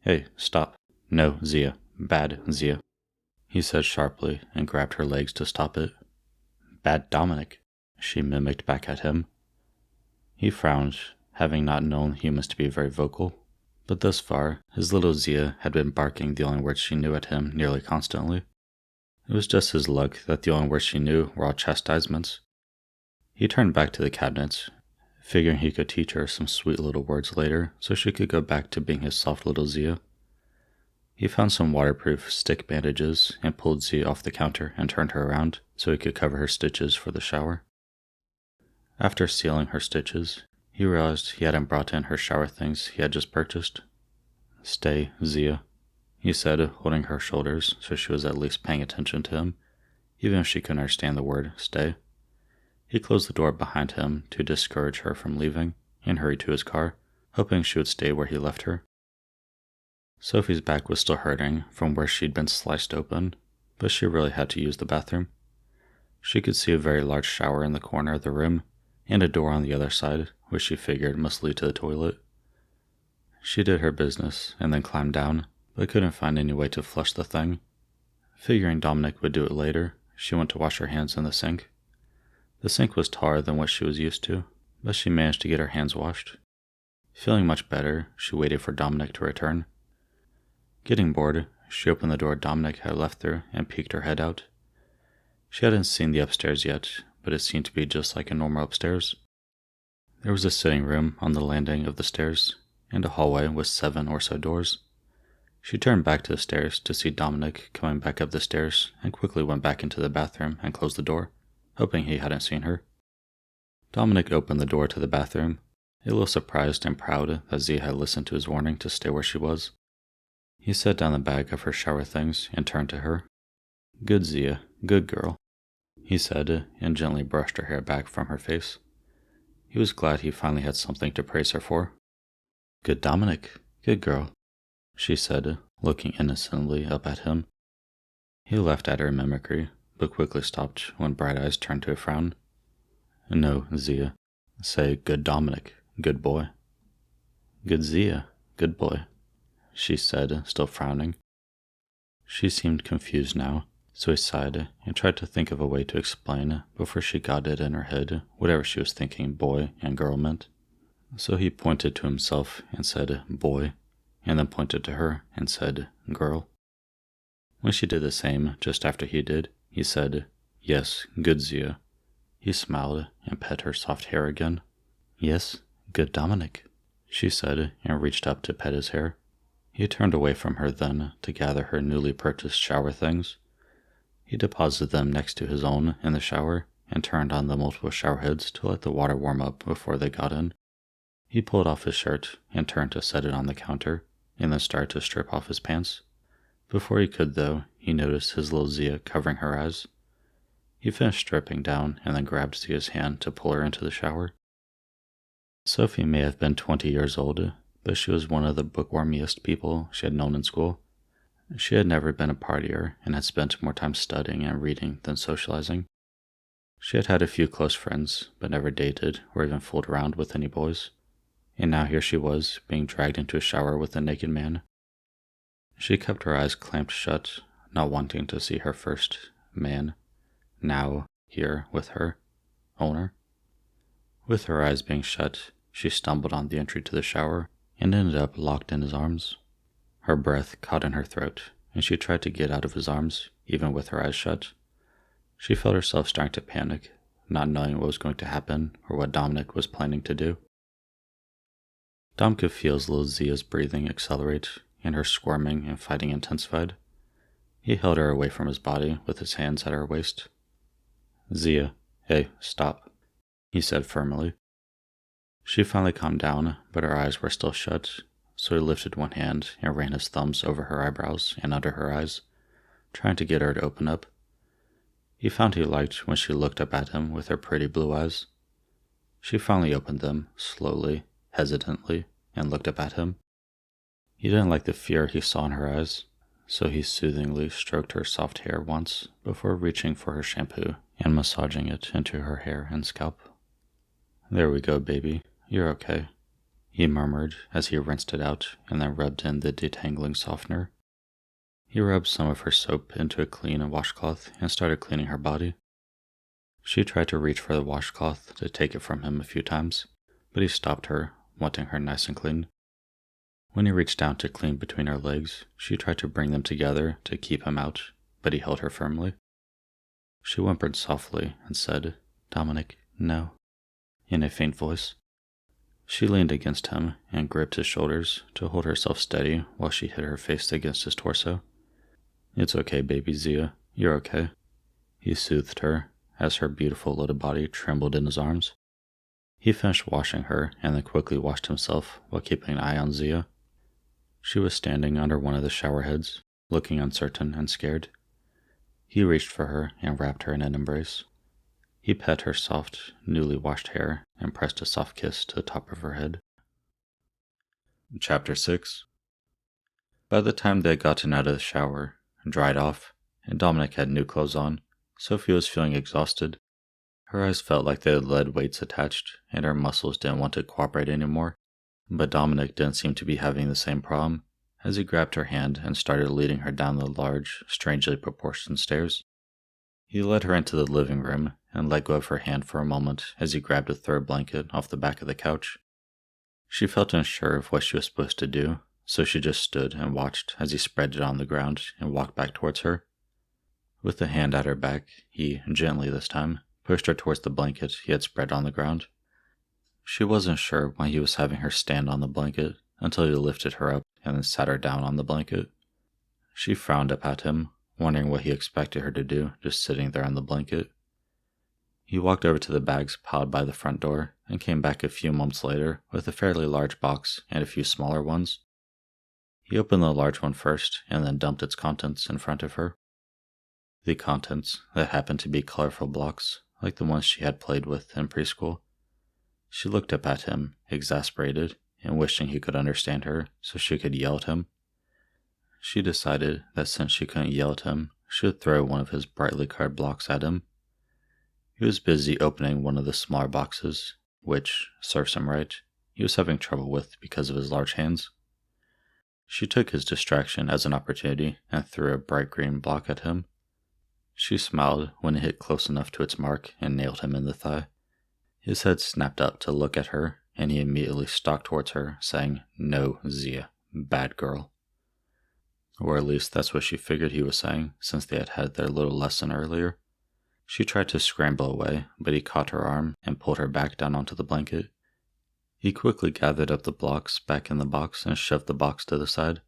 "Hey, stop. No, Zia. Bad, Zia," he said sharply and grabbed her legs to stop it. "Bad Dominic," she mimicked back at him. He frowned, having not known humans to be very vocal, but thus far, his little Zia had been barking the only words she knew at him nearly constantly. It was just his luck that the only words she knew were all chastisements. He turned back to the cabinets, figuring he could teach her some sweet little words later so she could go back to being his soft little Zia. He found some waterproof stick bandages and pulled Zia off the counter and turned her around so he could cover her stitches for the shower. After sealing her stitches, he realized he hadn't brought in her shower things he had just purchased. "Stay, Zia," he said, holding her shoulders so she was at least paying attention to him, even if she couldn't understand the word stay. He closed the door behind him to discourage her from leaving and hurried to his car, hoping she would stay where he left her. Sophie's back was still hurting from where she'd been sliced open, but she really had to use the bathroom. She could see a very large shower in the corner of the room and a door on the other side, which she figured must lead to the toilet. She did her business and then climbed down, but couldn't find any way to flush the thing. Figuring Dominic would do it later, she went to wash her hands in the sink. The sink was taller than what she was used to, but she managed to get her hands washed. Feeling much better, she waited for Dominic to return. Getting bored, she opened the door Dominic had left through and peeked her head out. She hadn't seen the upstairs yet, but it seemed to be just like a normal upstairs. There was a sitting room on the landing of the stairs, and a hallway with 7 or so doors. She turned back to the stairs to see Dominic coming back up the stairs and quickly went back into the bathroom and closed the door, hoping he hadn't seen her. Dominic opened the door to the bathroom, a little surprised and proud that Zia had listened to his warning to stay where she was. He set down the bag of her shower things and turned to her. "Good, Zia, good girl," he said, and gently brushed her hair back from her face. He was glad he finally had something to praise her for. "Good, Dominic, good girl," she said, looking innocently up at him. He laughed at her mimicry, but quickly stopped when Bright Eyes turned to a frown. "No, Zia. Say, good Dominic, good boy." "Good Zia, good boy," she said, still frowning. She seemed confused now, so he sighed and tried to think of a way to explain before she got it in her head whatever she was thinking boy and girl meant. So he pointed to himself and said boy, and then pointed to her and said girl. When she did the same just after he did, he said, "Yes, good Zia." He smiled and pet her soft hair again. "Yes, good Dominic," she said, and reached up to pet his hair. He turned away from her then to gather her newly purchased shower things. He deposited them next to his own in the shower and turned on the multiple shower heads to let the water warm up before they got in. He pulled off his shirt and turned to set it on the counter, and then started to strip off his pants. Before he could, though, he noticed his little Zia covering her eyes. He finished stripping down and then grabbed Zia's hand to pull her into the shower. Sophie may have been 20 years old, but she was one of the bookwormiest people she had known in school. She had never been a partier and had spent more time studying and reading than socializing. She had had a few close friends, but never dated or even fooled around with any boys. And now here she was, being dragged into a shower with a naked man. She kept her eyes clamped shut, not wanting to see her first man, now here with her owner. With her eyes being shut, she stumbled on the entry to the shower and ended up locked in his arms. Her breath caught in her throat, and she tried to get out of his arms, even with her eyes shut. She felt herself starting to panic, not knowing what was going to happen or what Dominic was planning to do. Dom could feel little Zia's breathing accelerate, and her squirming and fighting intensified. He held her away from his body with his hands at her waist. "Zia, hey, stop," he said firmly. She finally calmed down, but her eyes were still shut, so he lifted one hand and ran his thumbs over her eyebrows and under her eyes, trying to get her to open up. He found he liked when she looked up at him with her pretty blue eyes. She finally opened them, slowly, hesitantly, and looked up at him. He didn't like the fear he saw in her eyes, so he soothingly stroked her soft hair once before reaching for her shampoo and massaging it into her hair and scalp. "There we go, baby. You're okay," he murmured as he rinsed it out and then rubbed in the detangling softener. He rubbed some of her soap into a clean washcloth and started cleaning her body. She tried to reach for the washcloth to take it from him a few times, but he stopped her, wanting her nice and clean. When he reached down to clean between her legs, she tried to bring them together to keep him out, but he held her firmly. She whimpered softly and said, "Dominic, no," in a faint voice. She leaned against him and gripped his shoulders to hold herself steady while she hit her face against his torso. "It's okay, baby Zia. You're okay," he soothed her as her beautiful little body trembled in his arms. He finished washing her and then quickly washed himself while keeping an eye on Zia. She was standing under one of the shower heads, looking uncertain and scared. He reached for her and wrapped her in an embrace. He pet her soft, newly washed hair and pressed a soft kiss to the top of her head. Chapter 6. By the time they had gotten out of the shower, dried off, and Dominic had new clothes on, Sophie was feeling exhausted. Her eyes felt like they had lead weights attached, and her muscles didn't want to cooperate anymore. But Dominic didn't seem to be having the same problem, as he grabbed her hand and started leading her down the large, strangely proportioned stairs. He led her into the living room and let go of her hand for a moment as he grabbed a throw blanket off the back of the couch. She felt unsure of what she was supposed to do, so she just stood and watched as he spread it on the ground and walked back towards her. With a hand at her back, he, gently this time, pushed her towards the blanket he had spread on the ground. She wasn't sure why he was having her stand on the blanket until he lifted her up and then sat her down on the blanket. She frowned up at him, wondering what he expected her to do just sitting there on the blanket. He walked over to the bags piled by the front door and came back a few moments later with a fairly large box and a few smaller ones. He opened the large one first and then dumped its contents in front of her. The contents that happened to be colorful blocks, like the ones she had played with in preschool. She looked up at him, exasperated, and wishing he could understand her so she could yell at him. She decided that since she couldn't yell at him, she would throw one of his brightly colored blocks at him. He was busy opening one of the smaller boxes, which, serves him right, he was having trouble with because of his large hands. She took his distraction as an opportunity and threw a bright green block at him. She smiled when it hit close enough to its mark and nailed him in the thigh. His head snapped up to look at her, and he immediately stalked towards her, saying, "No, Zia, bad girl." Or at least that's what she figured he was saying, since they had had their little lesson earlier. She tried to scramble away, but he caught her arm and pulled her back down onto the blanket. He quickly gathered up the blocks back in the box and shoved the box to the side.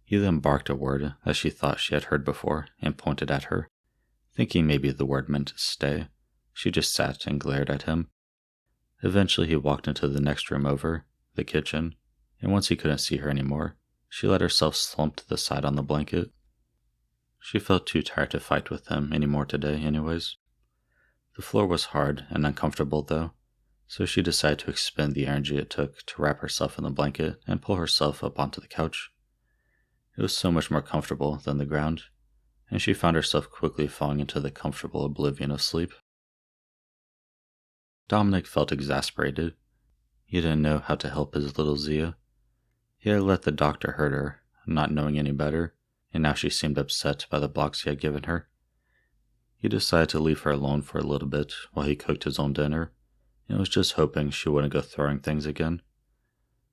He then barked a word that she thought she had heard before and pointed at her. Thinking maybe the word meant stay, she just sat and glared at him. Eventually he walked into the next room over, the kitchen, and once he couldn't see her anymore, she let herself slump to the side on the blanket. She felt too tired to fight with him anymore today anyways. The floor was hard and uncomfortable though, so she decided to expend the energy it took to wrap herself in the blanket and pull herself up onto the couch. It was so much more comfortable than the ground, and she found herself quickly falling into the comfortable oblivion of sleep. Dominic felt exasperated. He didn't know how to help his little Zia. He had let the doctor hurt her, not knowing any better, and now she seemed upset by the blocks he had given her. He decided to leave her alone for a little bit while he cooked his own dinner, and was just hoping she wouldn't go throwing things again.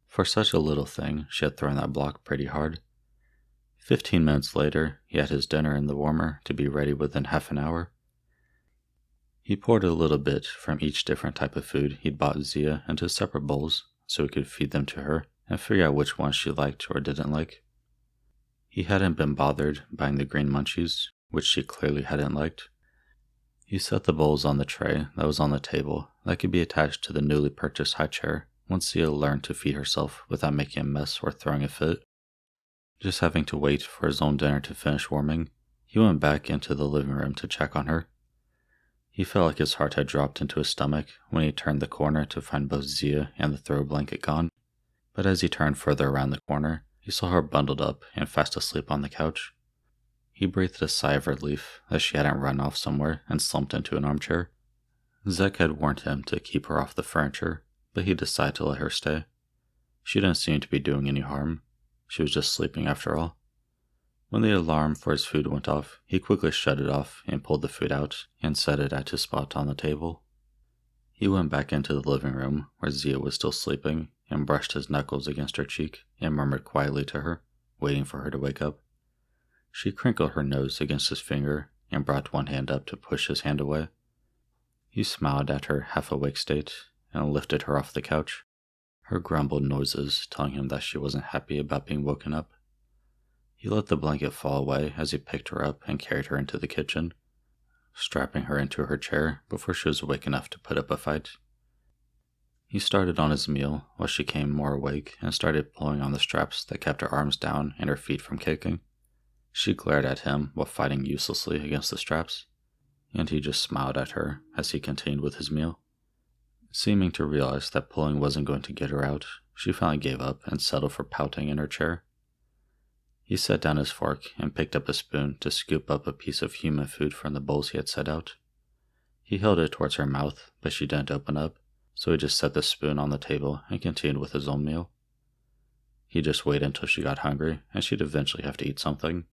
For such a little thing, she had thrown that block pretty hard. 15 minutes later, he had his dinner in the warmer to be ready within half an hour. He poured a little bit from each different type of food he'd bought Zia into separate bowls so he could feed them to her and figure out which ones she liked or didn't like. He hadn't been bothered buying the green munchies, which she clearly hadn't liked. He set the bowls on the tray that was on the table that could be attached to the newly purchased high chair once Zia learned to feed herself without making a mess or throwing a fit. Just having to wait for his own dinner to finish warming, he went back into the living room to check on her. He felt like his heart had dropped into his stomach when he turned the corner to find both Zia and the throw blanket gone, but as he turned further around the corner, he saw her bundled up and fast asleep on the couch. He breathed a sigh of relief that she hadn't run off somewhere and slumped into an armchair. Zek had warned him to keep her off the furniture, but he decided to let her stay. She didn't seem to be doing any harm. She was just sleeping after all. When the alarm for his food went off, he quickly shut it off and pulled the food out and set it at his spot on the table. He went back into the living room where Zia was still sleeping and brushed his knuckles against her cheek and murmured quietly to her, waiting for her to wake up. She crinkled her nose against his finger and brought one hand up to push his hand away. He smiled at her half-awake state and lifted her off the couch, her grumbled noises telling him that she wasn't happy about being woken up. He let the blanket fall away as he picked her up and carried her into the kitchen, strapping her into her chair before she was awake enough to put up a fight. He started on his meal while she came more awake and started pulling on the straps that kept her arms down and her feet from kicking. She glared at him while fighting uselessly against the straps, and he just smiled at her as he continued with his meal. Seeming to realize that pulling wasn't going to get her out, she finally gave up and settled for pouting in her chair. He set down his fork and picked up a spoon to scoop up a piece of human food from the bowls he had set out. He held it towards her mouth, but she didn't open up, so he just set the spoon on the table and continued with his own meal. He just waited until she got hungry, and she'd eventually have to eat something.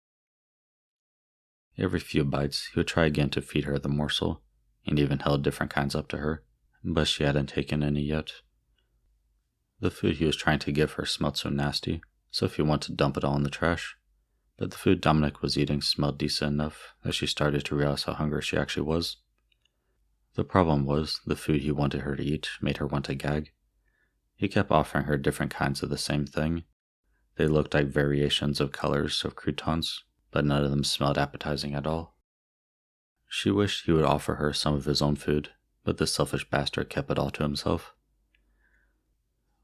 Every few bites, he would try again to feed her the morsel, and even held different kinds up to her, but she hadn't taken any yet. The food he was trying to give her smelled so nasty, Sophie wanted to dump it all in the trash. But the food Dominic was eating smelled decent enough that she started to realize how hungry she actually was. The problem was, the food he wanted her to eat made her want to gag. He kept offering her different kinds of the same thing. They looked like variations of colors of croutons, but none of them smelled appetizing at all. She wished he would offer her some of his own food, but the selfish bastard kept it all to himself.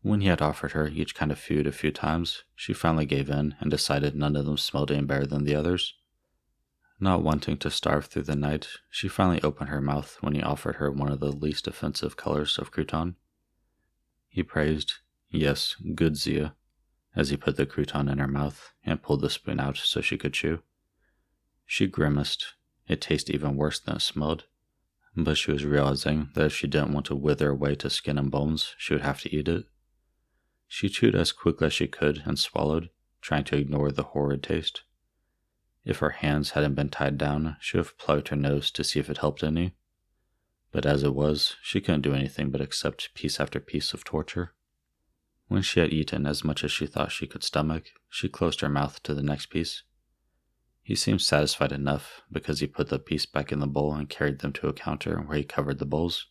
When he had offered her each kind of food a few times, she finally gave in and decided none of them smelled any better than the others. Not wanting to starve through the night, she finally opened her mouth when he offered her one of the least offensive colors of crouton. He praised, "Yes, good Zia," as he put the crouton in her mouth and pulled the spoon out so she could chew. She grimaced. It tasted even worse than it smelled, but she was realizing that if she didn't want to wither away to skin and bones, she would have to eat it. She chewed as quickly as she could and swallowed, trying to ignore the horrid taste. If her hands hadn't been tied down, she would have plugged her nose to see if it helped any. But as it was, she couldn't do anything but accept piece after piece of torture. When she had eaten as much as she thought she could stomach, she closed her mouth to the next piece. He seemed satisfied enough because he put the piece back in the bowl and carried them to a counter where he covered the bowls.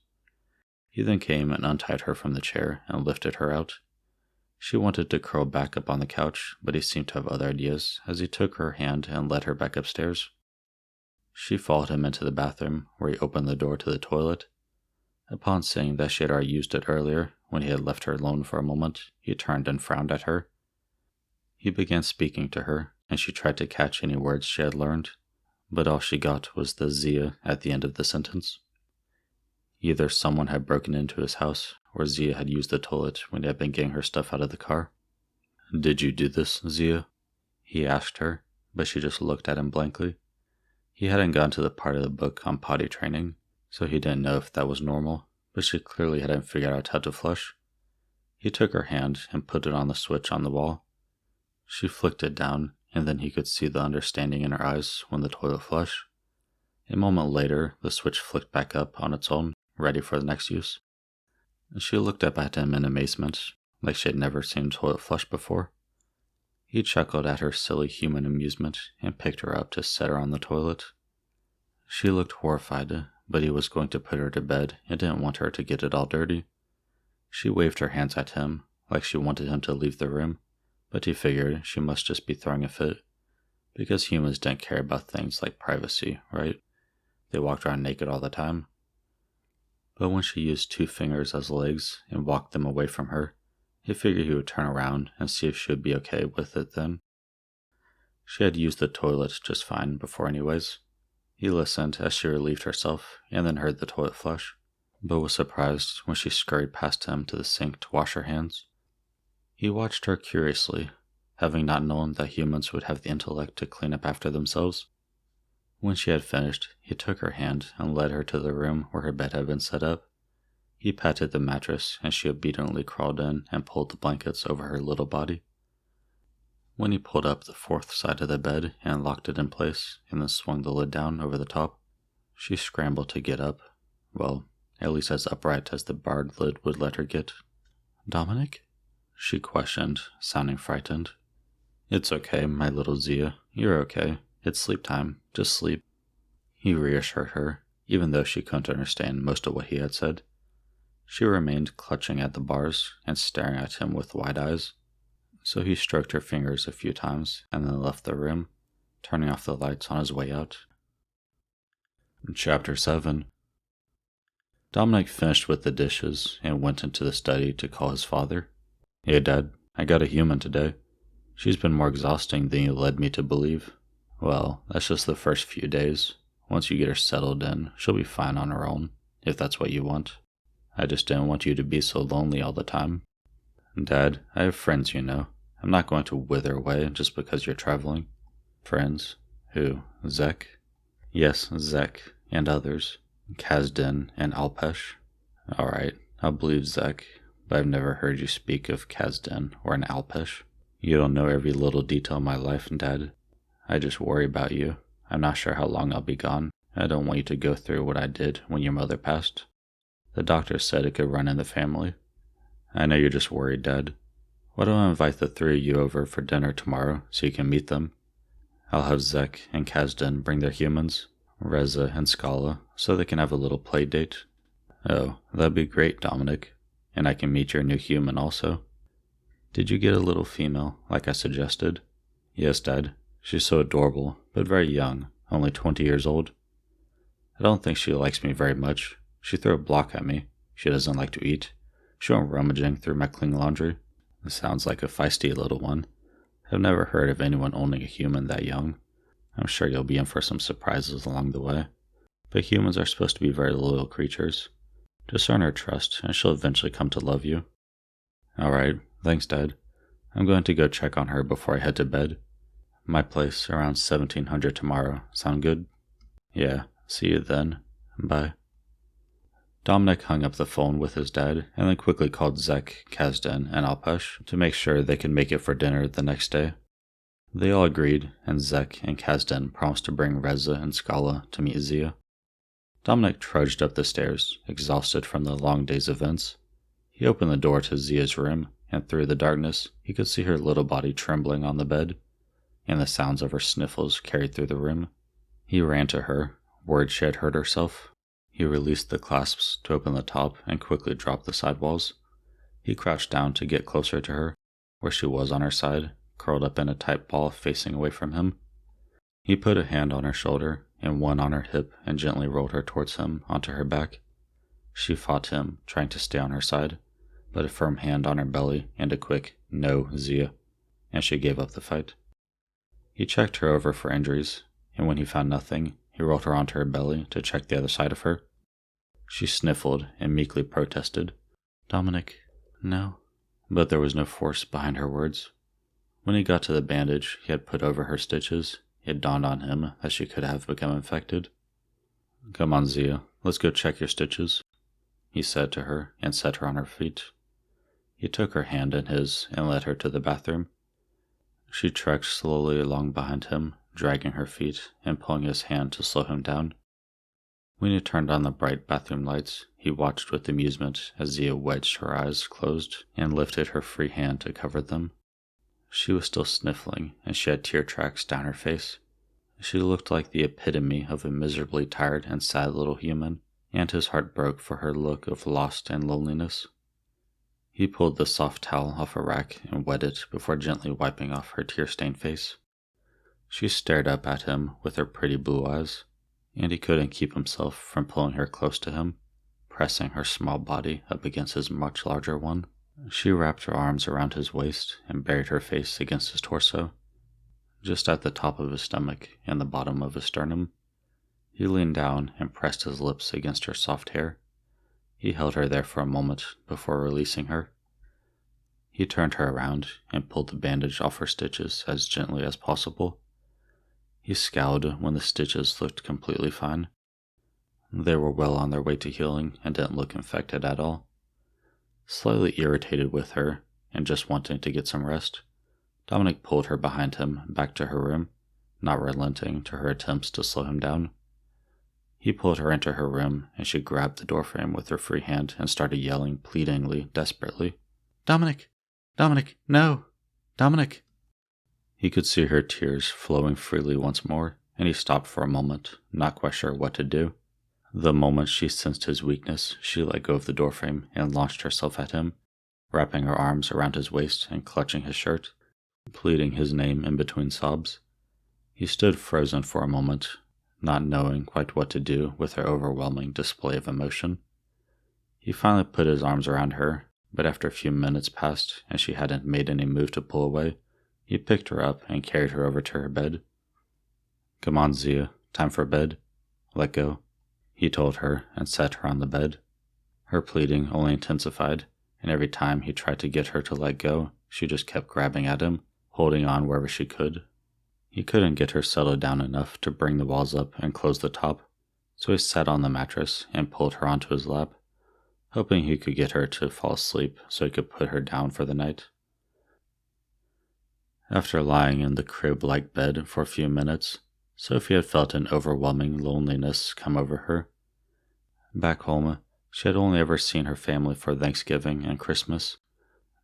He then came and untied her from the chair and lifted her out. She wanted to curl back up on the couch, but he seemed to have other ideas as he took her hand and led her back upstairs. She followed him into the bathroom, where he opened the door to the toilet. Upon seeing that she had already used it earlier, when he had left her alone for a moment, he turned and frowned at her. He began speaking to her, and she tried to catch any words she had learned, but all she got was the Zia at the end of the sentence. Either someone had broken into his house, or Zia had used the toilet when he had been getting her stuff out of the car. "Did you do this, Zia?" he asked her, but she just looked at him blankly. He hadn't gotten to the part of the book on potty training, so he didn't know if that was normal, but she clearly hadn't figured out how to flush. He took her hand and put it on the switch on the wall. She flicked it down, and then he could see the understanding in her eyes when the toilet flushed. A moment later, the switch flicked back up on its own, ready for the next use. She looked up at him in amazement, like she had never seen a toilet flush before. He chuckled at her silly human amusement and picked her up to set her on the toilet. She looked horrified, but he was going to put her to bed and didn't want her to get it all dirty. She waved her hands at him, like she wanted him to leave the room, but he figured she must just be throwing a fit, because humans didn't care about things like privacy, right? They walked around naked all the time. But when she used 2 fingers as legs and walked them away from her, he figured he would turn around and see if she would be okay with it then. She had used the toilet just fine before anyways. He listened as she relieved herself and then heard the toilet flush, but was surprised when she scurried past him to the sink to wash her hands. He watched her curiously, having not known that humans would have the intellect to clean up after themselves. When she had finished, he took her hand and led her to the room where her bed had been set up. He patted the mattress, and she obediently crawled in and pulled the blankets over her little body. When he pulled up the 4th side of the bed and locked it in place, and then swung the lid down over the top, she scrambled to get up. Well, at least as upright as the barred lid would let her get. "Dominic?" she questioned, sounding frightened. "It's okay, my little Zia. You're okay. It's sleep time. Just sleep." He reassured her, even though she couldn't understand most of what he had said. She remained clutching at the bars and staring at him with wide eyes, so he stroked her fingers a few times and then left the room, turning off the lights on his way out. Chapter 7. Dominic finished with the dishes and went into the study to call his father. "Hey, Dad, I got a human today. She's been more exhausting than you led me to believe." "Well, that's just the first few days. Once you get her settled in, she'll be fine on her own, if that's what you want. I just didn't want you to be so lonely all the time." "Dad, I have friends, you know. I'm not going to wither away just because you're traveling." "Friends? Who? Zek?" "Yes, Zek, and others. Kazdan and Alpesh." "Alright, I'll believe Zek, but I've never heard you speak of Kazdan or an Alpesh. You don't know every little detail of my life, Dad. I just worry about you. I'm not sure how long I'll be gone. I don't want you to go through what I did when your mother passed. The doctor said it could run in the family. I know you're just worried, Dad. Why don't I invite the three of you over for dinner tomorrow so you can meet them? I'll have Zek and Kazdan bring their humans, Reza and Scala, so they can have a little play date. Oh, that'd be great, Dominic. And I can meet your new human also. Did you get a little female, like I suggested? Yes, Dad. She's so adorable, but very young, only 20 years old. I don't think she likes me very much. She threw a block at me. She doesn't like to eat. She went rummaging through my clean laundry. It sounds like a feisty little one. I've never heard of anyone owning a human that young. I'm sure you'll be in for some surprises along the way. But humans are supposed to be very loyal creatures. Just earn her trust, and she'll eventually come to love you. Alright, thanks, Dad. I'm going to go check on her before I head to bed. My place around 1700 tomorrow. Sound good? Yeah, see you then. Bye. Dominic hung up the phone with his dad and then quickly called Zek, Kazdan, and Alpesh to make sure they could make it for dinner the next day. They all agreed, and Zek and Kazdan promised to bring Reza and Scala to meet Zia. Dominic trudged up the stairs, exhausted from the long day's events. He opened the door to Zia's room, and through the darkness, he could see her little body trembling on the bed, and the sounds of her sniffles carried through the room. He ran to her, worried she had hurt herself. He released the clasps to open the top and quickly dropped the sidewalls. He crouched down to get closer to her, where she was on her side, curled up in a tight ball facing away from him. He put a hand on her shoulder and one on her hip and gently rolled her towards him onto her back. She fought him, trying to stay on her side, but a firm hand on her belly and a quick, "No, Zia," and she gave up the fight. He checked her over for injuries, and when he found nothing, he rolled her onto her belly to check the other side of her. She sniffled and meekly protested, "Dominic, no." But there was no force behind her words. When he got to the bandage he had put over her stitches, it dawned on him that she could have become infected. "Come on, Zia, let's go check your stitches," he said to her and set her on her feet. He took her hand in his and led her to the bathroom. She trekked slowly along behind him, dragging her feet and pulling his hand to slow him down. When he turned on the bright bathroom lights, he watched with amusement as Zia wedged her eyes closed and lifted her free hand to cover them. She was still sniffling, and she had tear tracks down her face. She looked like the epitome of a miserably tired and sad little human, and his heart broke for her look of lost and loneliness. He pulled the soft towel off a rack and wet it before gently wiping off her tear-stained face. She stared up at him with her pretty blue eyes, and he couldn't keep himself from pulling her close to him, pressing her small body up against his much larger one. She wrapped her arms around his waist and buried her face against his torso, just at the top of his stomach and the bottom of his sternum. He leaned down and pressed his lips against her soft hair. He held her there for a moment before releasing her. He turned her around and pulled the bandage off her stitches as gently as possible. He scowled when the stitches looked completely fine. They were well on their way to healing and didn't look infected at all. Slightly irritated with her and just wanting to get some rest, Dominic pulled her behind him back to her room, not relenting to her attempts to slow him down. He pulled her into her room and she grabbed the doorframe with her free hand and started yelling pleadingly, desperately, "Dominic! Dominic, no! Dominic!" He could see her tears flowing freely once more, and he stopped for a moment, not quite sure what to do. The moment she sensed his weakness, she let go of the doorframe and launched herself at him, wrapping her arms around his waist and clutching his shirt, pleading his name in between sobs. He stood frozen for a moment, not knowing quite what to do with her overwhelming display of emotion. He finally put his arms around her, but after a few minutes passed and she hadn't made any move to pull away, he picked her up and carried her over to her bed. "Come on, Zia, time for bed. Let go," he told her and set her on the bed. Her pleading only intensified, and every time he tried to get her to let go, she just kept grabbing at him, holding on wherever she could. He couldn't get her settled down enough to bring the walls up and close the top, so he sat on the mattress and pulled her onto his lap, hoping he could get her to fall asleep so he could put her down for the night. After lying in the crib-like bed for a few minutes, Sophie had felt an overwhelming loneliness come over her. Back home, she had only ever seen her family for Thanksgiving and Christmas,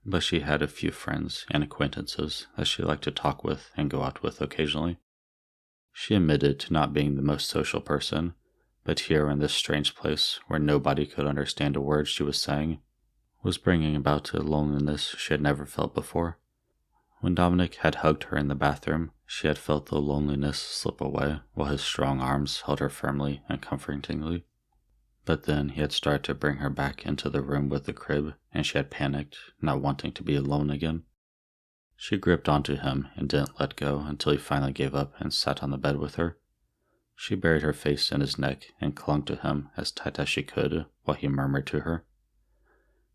but she had a few friends and acquaintances that she liked to talk with and go out with occasionally. She admitted to not being the most social person, but here in this strange place where nobody could understand a word she was saying was bringing about a loneliness she had never felt before. When Dominic had hugged her in the bathroom, she had felt the loneliness slip away while his strong arms held her firmly and comfortingly. But then he had started to bring her back into the room with the crib, and she had panicked, not wanting to be alone again. She gripped onto him and didn't let go until he finally gave up and sat on the bed with her. She buried her face in his neck and clung to him as tight as she could while he murmured to her.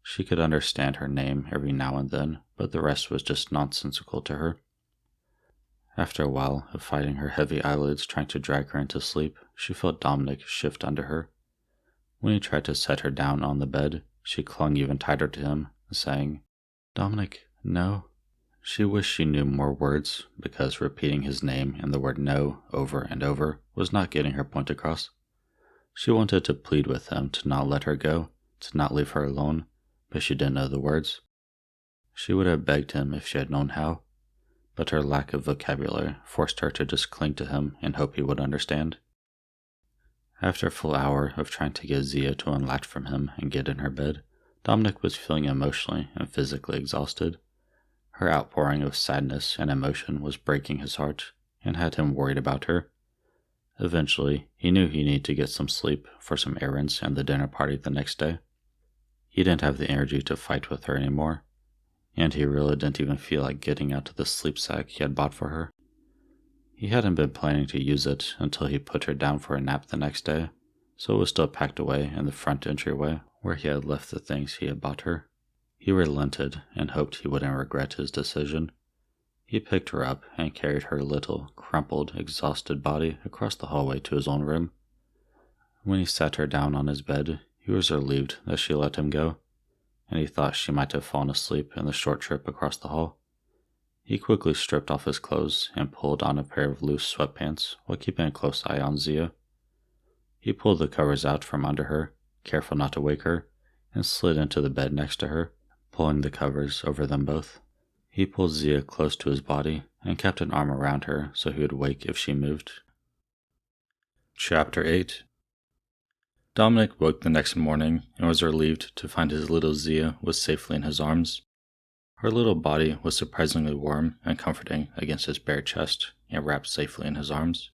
She could understand her name every now and then, but the rest was just nonsensical to her. After a while of fighting her heavy eyelids trying to drag her into sleep, she felt Dominic shift under her. When he tried to set her down on the bed, she clung even tighter to him, saying, "Dominic, no." She wished she knew more words, because repeating his name and the word no over and over was not getting her point across. She wanted to plead with him to not let her go, to not leave her alone, but she didn't know the words. She would have begged him if she had known how, but her lack of vocabulary forced her to just cling to him and hope he would understand. After a full hour of trying to get Zia to unlatch from him and get in her bed, Dominic was feeling emotionally and physically exhausted. Her outpouring of sadness and emotion was breaking his heart and had him worried about her. Eventually, he knew he needed to get some sleep for some errands and the dinner party the next day. He didn't have the energy to fight with her anymore, and he really didn't even feel like getting out of the sleep sack he had bought for her. He hadn't been planning to use it until he put her down for a nap the next day, so it was still packed away in the front entryway where he had left the things he had bought her. He relented and hoped he wouldn't regret his decision. He picked her up and carried her little, crumpled, exhausted body across the hallway to his own room. When he sat her down on his bed, he was relieved that she let him go, and he thought she might have fallen asleep in the short trip across the hall. He quickly stripped off his clothes and pulled on a pair of loose sweatpants while keeping a close eye on Zia. He pulled the covers out from under her, careful not to wake her, and slid into the bed next to her, pulling the covers over them both. He pulled Zia close to his body and kept an arm around her so he would wake if she moved. Chapter 8. Dominic woke the next morning and was relieved to find his little Zia was safely in his arms. Her little body was surprisingly warm and comforting against his bare chest and wrapped safely in his arms.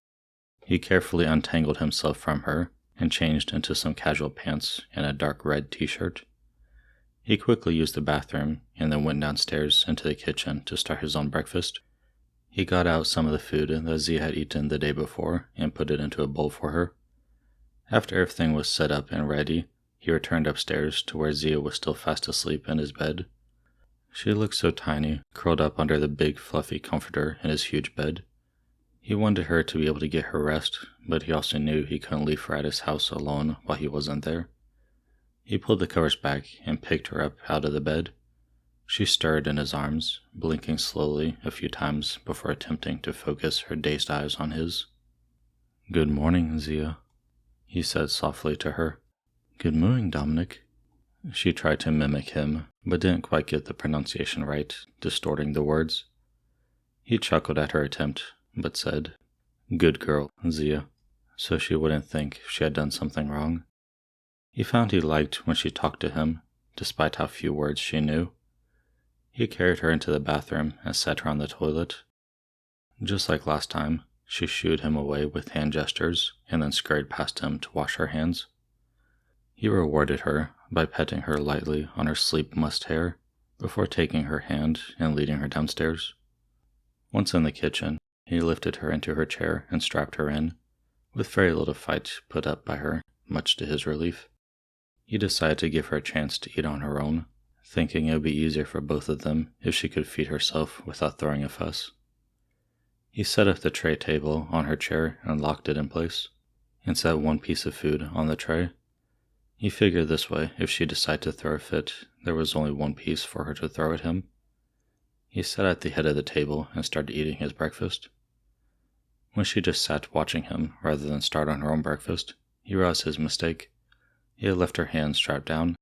He carefully untangled himself from her and changed into some casual pants and a dark red t-shirt. He quickly used the bathroom and then went downstairs into the kitchen to start his own breakfast. He got out some of the food that Zia had eaten the day before and put it into a bowl for her. After everything was set up and ready, he returned upstairs to where Zia was still fast asleep in his bed. She looked so tiny, curled up under the big fluffy comforter in his huge bed. He wanted her to be able to get her rest, but he also knew he couldn't leave her at his house alone while he wasn't there. He pulled the covers back and picked her up out of the bed. She stirred in his arms, blinking slowly a few times before attempting to focus her dazed eyes on his. "Good morning, Zia," he said softly to her. "Good morning, Dominic." She tried to mimic him, but didn't quite get the pronunciation right, distorting the words. He chuckled at her attempt, but said, "Good girl, Zia," so she wouldn't think she had done something wrong. He found he liked when she talked to him, despite how few words she knew. He carried her into the bathroom and set her on the toilet. Just like last time, she shooed him away with hand gestures and then scurried past him to wash her hands. He rewarded her by petting her lightly on her sleep-mussed hair before taking her hand and leading her downstairs. Once in the kitchen, he lifted her into her chair and strapped her in, with very little fight put up by her, much to his relief. He decided to give her a chance to eat on her own, thinking it would be easier for both of them if she could feed herself without throwing a fuss. He set up the tray table on her chair and locked it in place, and set one piece of food on the tray. He figured this way, if she decided to throw a fit, there was only one piece for her to throw at him. He sat at the head of the table and started eating his breakfast. When she just sat watching him rather than start on her own breakfast, he realized his mistake. He had left her hands strapped down.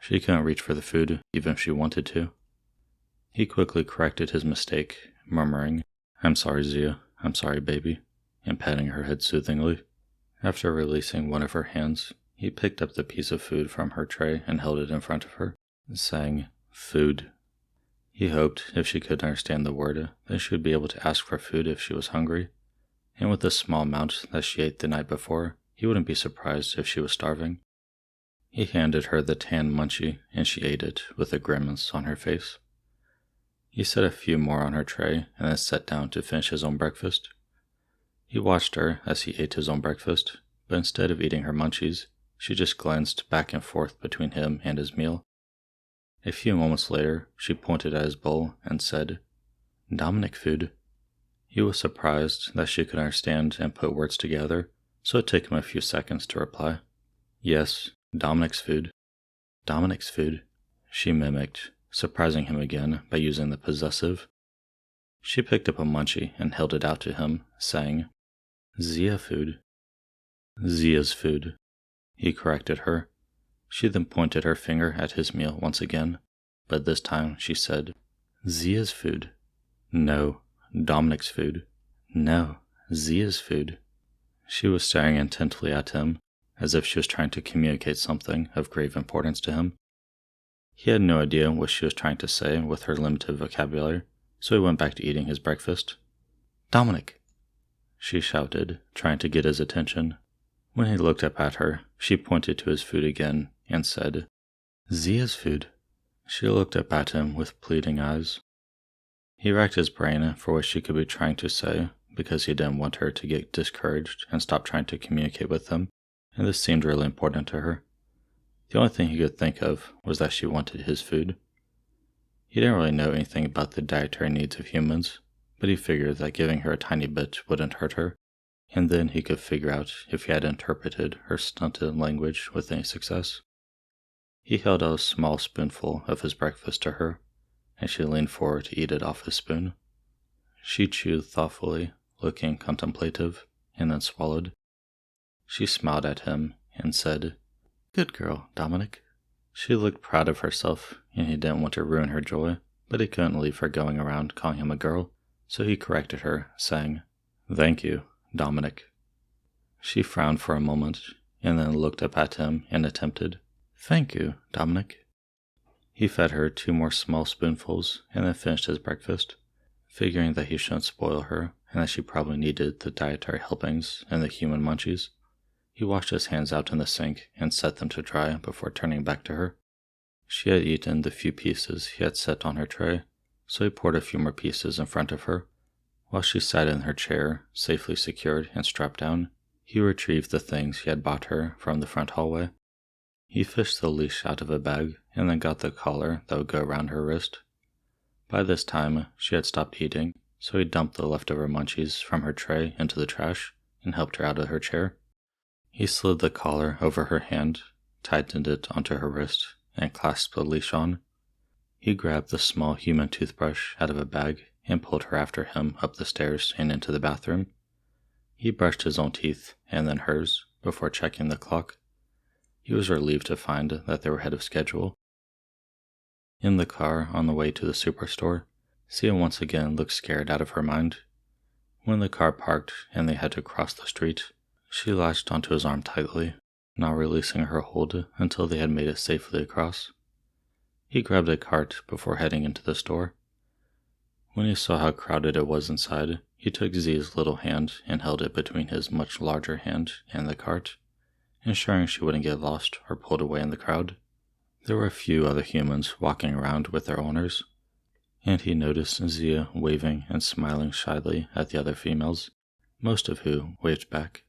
She couldn't reach for the food, even if she wanted to. He quickly corrected his mistake, murmuring, "I'm sorry, Zia. I'm sorry, baby," and patting her head soothingly. After releasing one of her hands, he picked up the piece of food from her tray and held it in front of her, saying, "Food." He hoped if she could understand the word, that she would be able to ask for food if she was hungry, and with the small amount that she ate the night before, he wouldn't be surprised if she was starving. He handed her the tan munchie, and she ate it with a grimace on her face. He set a few more on her tray and then sat down to finish his own breakfast. He watched her as he ate his own breakfast, but instead of eating her munchies, she just glanced back and forth between him and his meal. A few moments later, she pointed at his bowl and said, "Dominic food." He was surprised that she could understand and put words together, so it took him a few seconds to reply. "Yes, Dominic's food." "Dominic's food," she mimicked, surprising him again by using the possessive. She picked up a munchie and held it out to him, saying, "Zia food." "Zia's food," he corrected her. She then pointed her finger at his meal once again, but this time she said, "Zia's food." "No, Dominic's food." "No, Zia's food." She was staring intently at him, as if she was trying to communicate something of grave importance to him. He had no idea what she was trying to say with her limited vocabulary, so he went back to eating his breakfast. "Dominic!" she shouted, trying to get his attention. When he looked up at her, she pointed to his food again and said, "Zia's food." She looked up at him with pleading eyes. He racked his brain for what she could be trying to say, because he didn't want her to get discouraged and stop trying to communicate with him, and this seemed really important to her. The only thing he could think of was that she wanted his food. He didn't really know anything about the dietary needs of humans, but he figured that giving her a tiny bit wouldn't hurt her, and then he could figure out if he had interpreted her stunted language with any success. He held out a small spoonful of his breakfast to her, and she leaned forward to eat it off his spoon. She chewed thoughtfully, looking contemplative, and then swallowed. She smiled at him and said, "Good girl, Dominic." She looked proud of herself, and he didn't want to ruin her joy, but he couldn't leave her going around calling him a girl, so he corrected her, saying, "Thank you, Dominic." She frowned for a moment, and then looked up at him and attempted, "Thank you, Dominic." He fed her 2 more small spoonfuls and then finished his breakfast, figuring that he shouldn't spoil her and that she probably needed the dietary helpings and the human munchies. He washed his hands out in the sink and set them to dry before turning back to her. She had eaten the few pieces he had set on her tray, so he poured a few more pieces in front of her. While she sat in her chair, safely secured and strapped down, he retrieved the things he had bought her from the front hallway. He fished the leash out of a bag and then got the collar that would go around her wrist. By this time, she had stopped eating, so he dumped the leftover munchies from her tray into the trash and helped her out of her chair. He slid the collar over her hand, tightened it onto her wrist, and clasped the leash on. He grabbed the small human toothbrush out of a bag and pulled her after him up the stairs and into the bathroom. He brushed his own teeth and then hers before checking the clock. He was relieved to find that they were ahead of schedule. In the car on the way to the superstore, Sia once again looked scared out of her mind. When the car parked and they had to cross the street, she latched onto his arm tightly, not releasing her hold until they had made it safely across. He grabbed a cart before heading into the store. When he saw how crowded it was inside, he took Zia's little hand and held it between his much larger hand and the cart, ensuring she wouldn't get lost or pulled away in the crowd. There were a few other humans walking around with their owners, and he noticed Zia waving and smiling shyly at the other females, most of who waved back.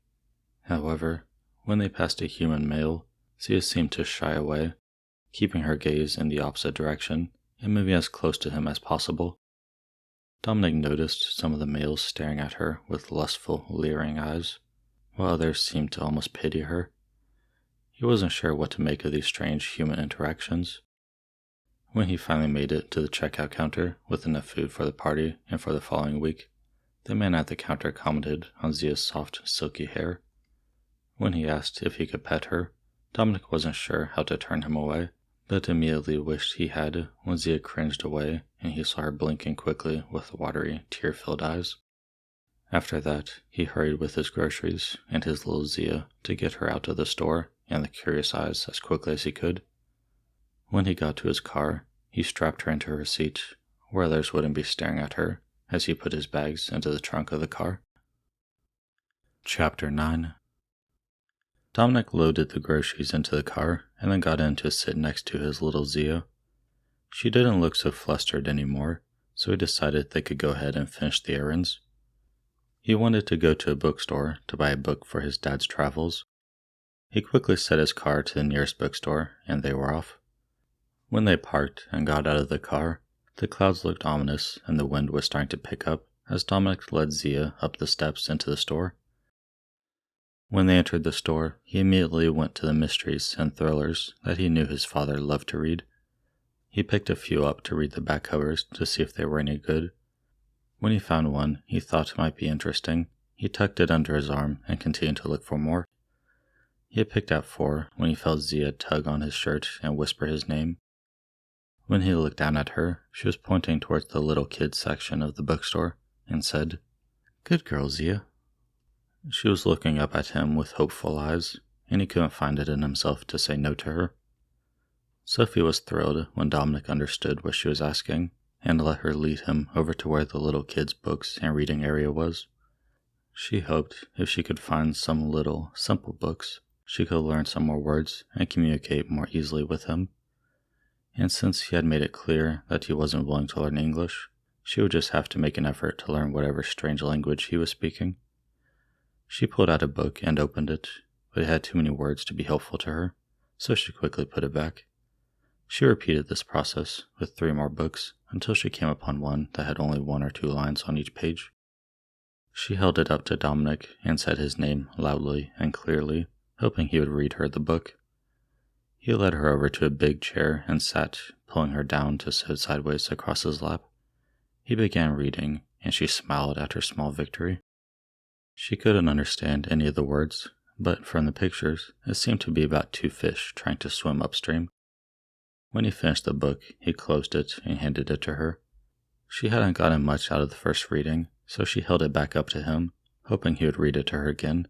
However, when they passed a human male, Zia seemed to shy away, keeping her gaze in the opposite direction and moving as close to him as possible. Dominic noticed some of the males staring at her with lustful, leering eyes, while others seemed to almost pity her. He wasn't sure what to make of these strange human interactions. When he finally made it to the checkout counter with enough food for the party and for the following week, the man at the counter commented on Zia's soft, silky hair. When he asked if he could pet her, Dominic wasn't sure how to turn him away, but immediately wished he had when Zia cringed away and he saw her blinking quickly with watery, tear-filled eyes. After that, he hurried with his groceries and his little Zia to get her out of the store and the curious eyes as quickly as he could. When he got to his car, he strapped her into her seat, where others wouldn't be staring at her, as he put his bags into the trunk of the car. Chapter 9. Dominic loaded the groceries into the car and then got in to sit next to his little Zia. She didn't look so flustered anymore, so he decided they could go ahead and finish the errands. He wanted to go to a bookstore to buy a book for his dad's travels. He quickly set his car to the nearest bookstore, and they were off. When they parked and got out of the car, the clouds looked ominous and the wind was starting to pick up as Dominic led Zia up the steps into the store. When they entered the store, he immediately went to the mysteries and thrillers that he knew his father loved to read. He picked a few up to read the back covers to see if they were any good. When he found one he thought might be interesting, he tucked it under his arm and continued to look for more. He had picked out 4 when he felt Zia tug on his shirt and whisper his name. When he looked down at her, she was pointing towards the little kids section of the bookstore and said, "Good girl, Zia." She was looking up at him with hopeful eyes, and he couldn't find it in himself to say no to her. Sophie was thrilled when Dominic understood what she was asking, and let her lead him over to where the little kids' books and reading area was. She hoped if she could find some little, simple books, she could learn some more words and communicate more easily with him. And since he had made it clear that he wasn't willing to learn English, she would just have to make an effort to learn whatever strange language he was speaking. She pulled out a book and opened it, but it had too many words to be helpful to her, so she quickly put it back. She repeated this process with 3 more books until she came upon one that had only 1 or 2 lines on each page. She held it up to Dominic and said his name loudly and clearly, hoping he would read her the book. He led her over to a big chair and sat, pulling her down to sit sideways across his lap. He began reading, and she smiled at her small victory. She couldn't understand any of the words, but from the pictures, it seemed to be about 2 fish trying to swim upstream. When he finished the book, he closed it and handed it to her. She hadn't gotten much out of the first reading, so she held it back up to him, hoping he would read it to her again.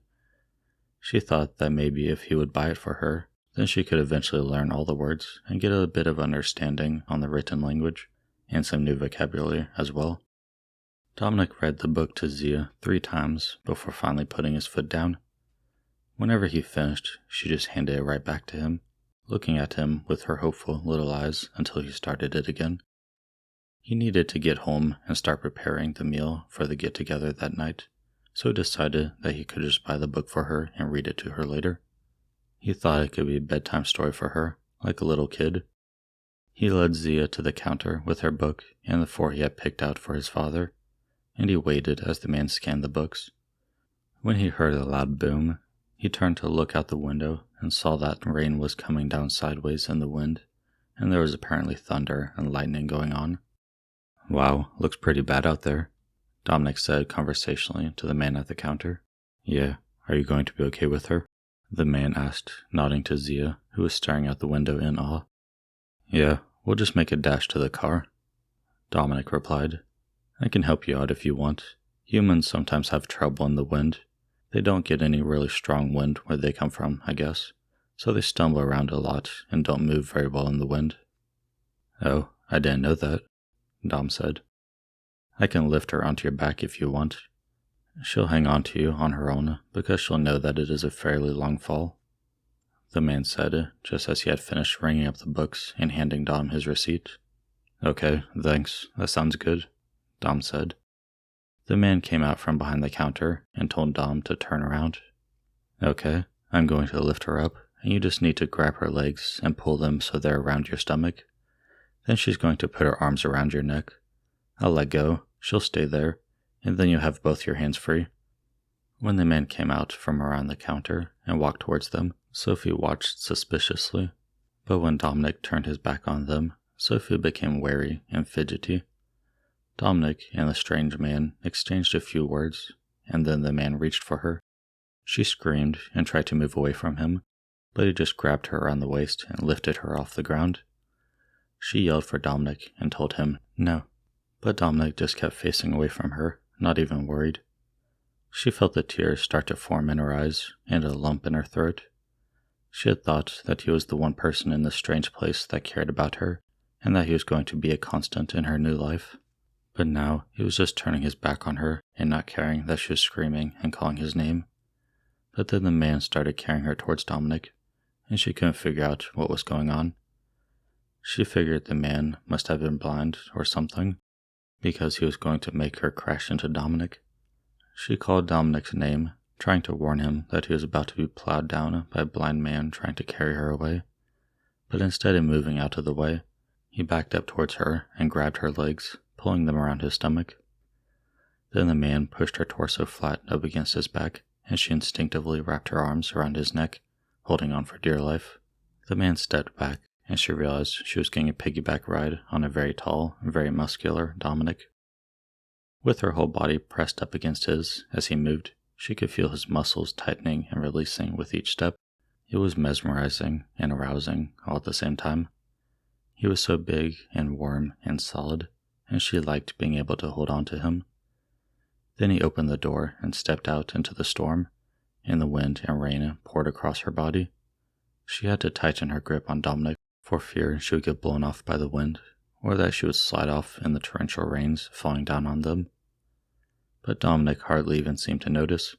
She thought that maybe if he would buy it for her, then she could eventually learn all the words and get a bit of understanding on the written language, and some new vocabulary as well. Dominic read the book to Zia 3 times before finally putting his foot down. Whenever he finished, she just handed it right back to him, looking at him with her hopeful little eyes until he started it again. He needed to get home and start preparing the meal for the get-together that night, so he decided that he could just buy the book for her and read it to her later. He thought it could be a bedtime story for her, like a little kid. He led Zia to the counter with her book and the 4 he had picked out for his father, and he waited as the man scanned the books. When he heard a loud boom, he turned to look out the window and saw that rain was coming down sideways in the wind, and there was apparently thunder and lightning going on. "Wow, looks pretty bad out there," Dominic said conversationally to the man at the counter. "Yeah, are you going to be okay with her?" the man asked, nodding to Zia, who was staring out the window in awe. "Yeah, we'll just make a dash to the car," Dominic replied. "I can help you out if you want. Humans sometimes have trouble in the wind. They don't get any really strong wind where they come from, I guess, so they stumble around a lot and don't move very well in the wind." "Oh, I didn't know that," Dom said. "I can lift her onto your back if you want. She'll hang on to you on her own because she'll know that it is a fairly long fall," the man said, just as he had finished ringing up the books and handing Dom his receipt. "Okay, thanks. That sounds good," Dom said. The man came out from behind the counter and told Dom to turn around. "Okay, I'm going to lift her up, and you just need to grab her legs and pull them so they're around your stomach. Then she's going to put her arms around your neck. I'll let go, she'll stay there, and then you'll have both your hands free." When the man came out from around the counter and walked towards them, Sophie watched suspiciously, but when Dominic turned his back on them, Sophie became wary and fidgety. Dominic and the strange man exchanged a few words, and then the man reached for her. She screamed and tried to move away from him, but he just grabbed her around the waist and lifted her off the ground, She yelled for Dominic and told him no, but Dominic just kept facing away from her, not even worried. She felt the tears start to form in her eyes and a lump in her throat. She had thought that he was the one person in this strange place that cared about her, and that he was going to be a constant in her new life. But now he was just turning his back on her and not caring that she was screaming and calling his name. But then the man started carrying her towards Dominic, and she couldn't figure out what was going on. She figured the man must have been blind or something, because he was going to make her crash into Dominic. She called Dominic's name, trying to warn him that he was about to be plowed down by a blind man trying to carry her away. But instead of moving out of the way, he backed up towards her and grabbed her legs, pulling them around his stomach. Then the man pushed her torso flat up against his back, and she instinctively wrapped her arms around his neck, holding on for dear life. The man stepped back, and she realized she was getting a piggyback ride on a very tall, very muscular Dominic. With her whole body pressed up against his as he moved, she could feel his muscles tightening and releasing with each step. It was mesmerizing and arousing all at the same time. He was so big and warm and solid, and she liked being able to hold on to him. Then he opened the door and stepped out into the storm, and the wind and rain poured across her body. She had to tighten her grip on Dominic for fear she would get blown off by the wind, or that she would slide off in the torrential rains falling down on them. But Dominic hardly even seemed to notice.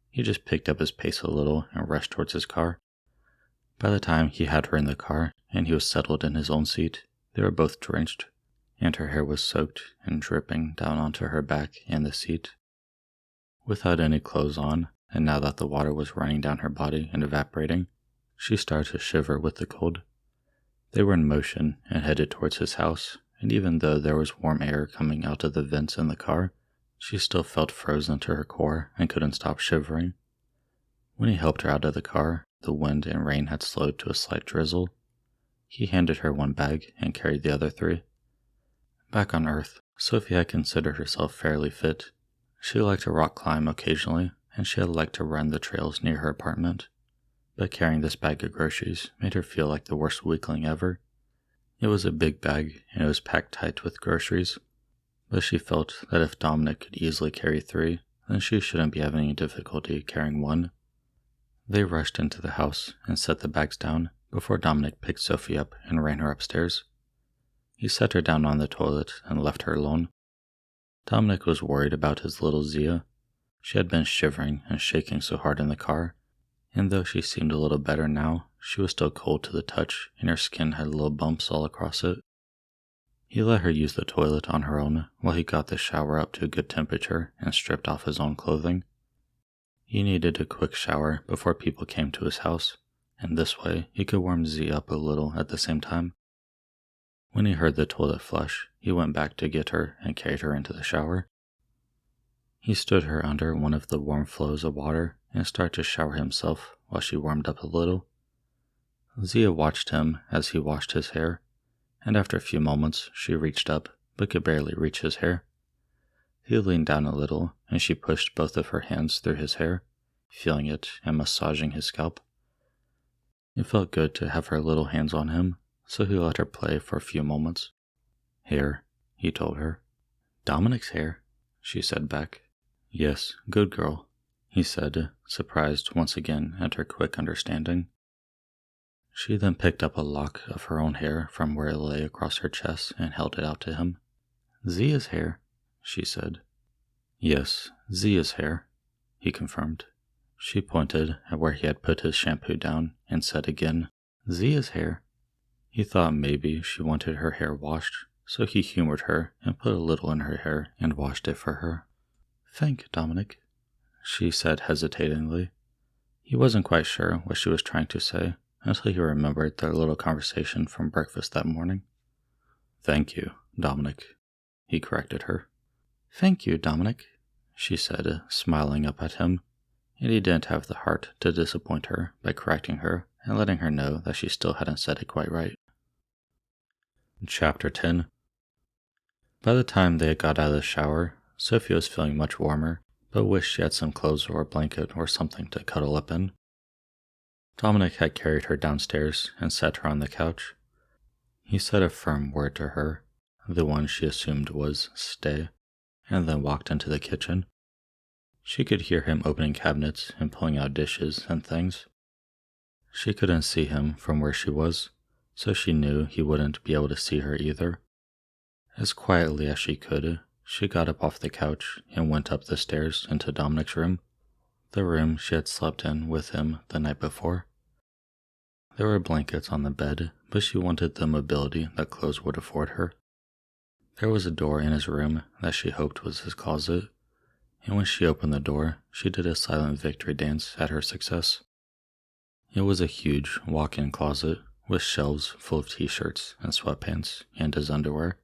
He just picked up his pace a little and rushed towards his car. By the time he had her in the car and he was settled in his own seat, they were both drenched, and her hair was soaked and dripping down onto her back and the seat. Without any clothes on, and now that the water was running down her body and evaporating, she started to shiver with the cold. They were in motion and headed towards his house, and even though there was warm air coming out of the vents in the car, she still felt frozen to her core and couldn't stop shivering. When he helped her out of the car, the wind and rain had slowed to a slight drizzle. He handed her one bag and carried the other 3. Back on Earth, Sophie had considered herself fairly fit. She liked to rock climb occasionally, and she had liked to run the trails near her apartment. But carrying this bag of groceries made her feel like the worst weakling ever. It was a big bag, and it was packed tight with groceries. But she felt that if Dominic could easily carry 3, then she shouldn't be having any difficulty carrying 1. They rushed into the house and set the bags down before Dominic picked Sophie up and ran her upstairs. He set her down on the toilet and left her alone. Dominic was worried about his little Zia. She had been shivering and shaking so hard in the car, and though she seemed a little better now, she was still cold to the touch and her skin had little bumps all across it. He let her use the toilet on her own while he got the shower up to a good temperature and stripped off his own clothing. He needed a quick shower before people came to his house, and this way he could warm Z up a little at the same time. When he heard the toilet flush, he went back to get her and carried her into the shower. He stood her under one of the warm flows of water and started to shower himself while she warmed up a little. Zia watched him as he washed his hair, and after a few moments she reached up but could barely reach his hair. He leaned down a little and she pushed both of her hands through his hair, feeling it and massaging his scalp. It felt good to have her little hands on him, so he let her play for a few moments. "Hair," he told her. "Dominic's hair," she said back. "Yes, good girl," he said, surprised once again at her quick understanding. She then picked up a lock of her own hair from where it lay across her chest and held it out to him. "Zia's hair," she said. "Yes, Zia's hair," he confirmed. She pointed at where he had put his shampoo down and said again, "Zia's hair." He thought maybe she wanted her hair washed, so he humored her and put a little in her hair and washed it for her. "Thank Dominic," she said hesitatingly. He wasn't quite sure what she was trying to say until he remembered their little conversation from breakfast that morning. "Thank you, Dominic," he corrected her. "Thank you, Dominic," she said, smiling up at him, and he didn't have the heart to disappoint her by correcting her and letting her know that she still hadn't said it quite right. Chapter 10. By the time they had got out of the shower, Sophie was feeling much warmer, but wished she had some clothes or a blanket or something to cuddle up in. Dominic had carried her downstairs and set her on the couch. He said a firm word to her, the one she assumed was stay, and then walked into the kitchen. She could hear him opening cabinets and pulling out dishes and things. She couldn't see him from where she was, so she knew he wouldn't be able to see her either. As quietly as she could, she got up off the couch and went up the stairs into Dominic's room, the room she had slept in with him the night before. There were blankets on the bed, but she wanted the mobility that clothes would afford her. There was a door in his room that she hoped was his closet, and when she opened the door, she did a silent victory dance at her success. It was a huge walk-in closet with shelves full of t-shirts and sweatpants and his underwear.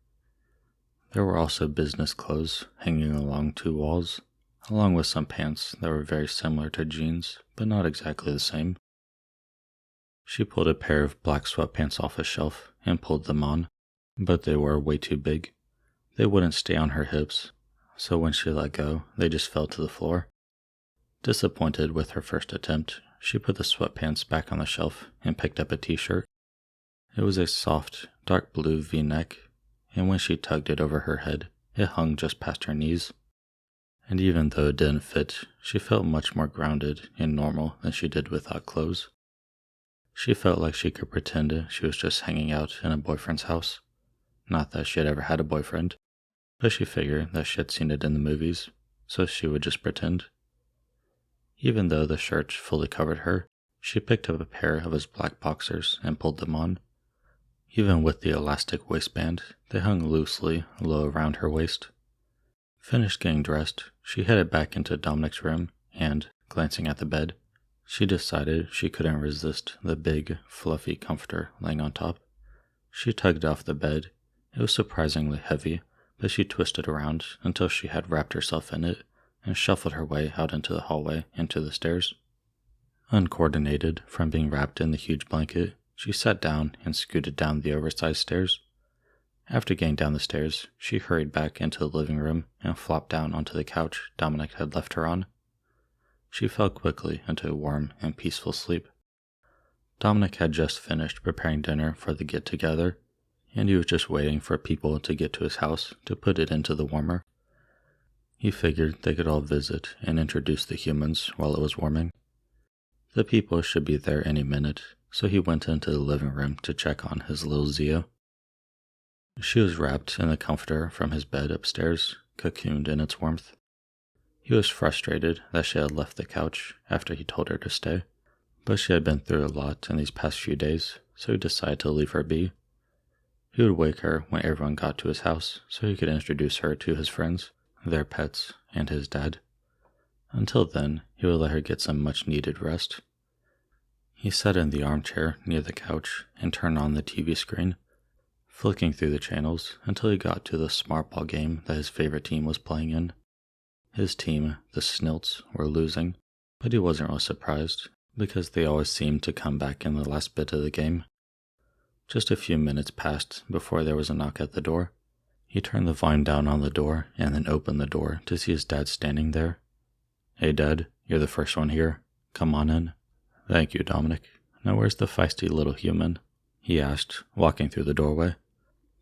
There were also business clothes hanging along 2 walls, along with some pants that were very similar to jeans, but not exactly the same. She pulled a pair of black sweatpants off a shelf and pulled them on, but they were way too big. They wouldn't stay on her hips, so when she let go, they just fell to the floor. Disappointed with her first attempt, she put the sweatpants back on the shelf and picked up a t-shirt. It was a soft, dark blue V-neck, and when she tugged it over her head, it hung just past her knees. And even though it didn't fit, she felt much more grounded and normal than she did without clothes. She felt like she could pretend she was just hanging out in a boyfriend's house. Not that she had ever had a boyfriend, but she figured that she had seen it in the movies, so she would just pretend. Even though the shirt fully covered her, she picked up a pair of his black boxers and pulled them on. Even with the elastic waistband, they hung loosely low around her waist. Finished getting dressed, she headed back into Dominic's room and, glancing at the bed, she decided she couldn't resist the big, fluffy comforter laying on top. She tugged off the bed. It was surprisingly heavy, but she twisted around until she had wrapped herself in it and shuffled her way out into the hallway and to the stairs. Uncoordinated from being wrapped in the huge blanket, she sat down and scooted down the oversized stairs. After getting down the stairs, she hurried back into the living room and flopped down onto the couch Dominic had left her on. She fell quickly into a warm and peaceful sleep. Dominic had just finished preparing dinner for the get-together, and he was just waiting for people to get to his house to put it into the warmer. He figured they could all visit and introduce the humans while it was warming. The people should be there any minute, so he went into the living room to check on his little Zia. She was wrapped in the comforter from his bed upstairs, cocooned in its warmth. He was frustrated that she had left the couch after he told her to stay, but she had been through a lot in these past few days, so he decided to leave her be. He would wake her when everyone got to his house so he could introduce her to his friends, their pets, and his dad. Until then, he would let her get some much-needed rest. He sat in the armchair near the couch and turned on the TV screen, flicking through the channels until he got to the smart ball game that his favorite team was playing in. His team, the Snilts, were losing, but he wasn't really surprised because they always seemed to come back in the last bit of the game. Just a few minutes passed before there was a knock at the door. He turned the volume down on the door and then opened the door to see his dad standing there. "Hey Dad, you're the first one here. Come on in." "Thank you, Dominic. Now where's the feisty little human?" he asked, walking through the doorway.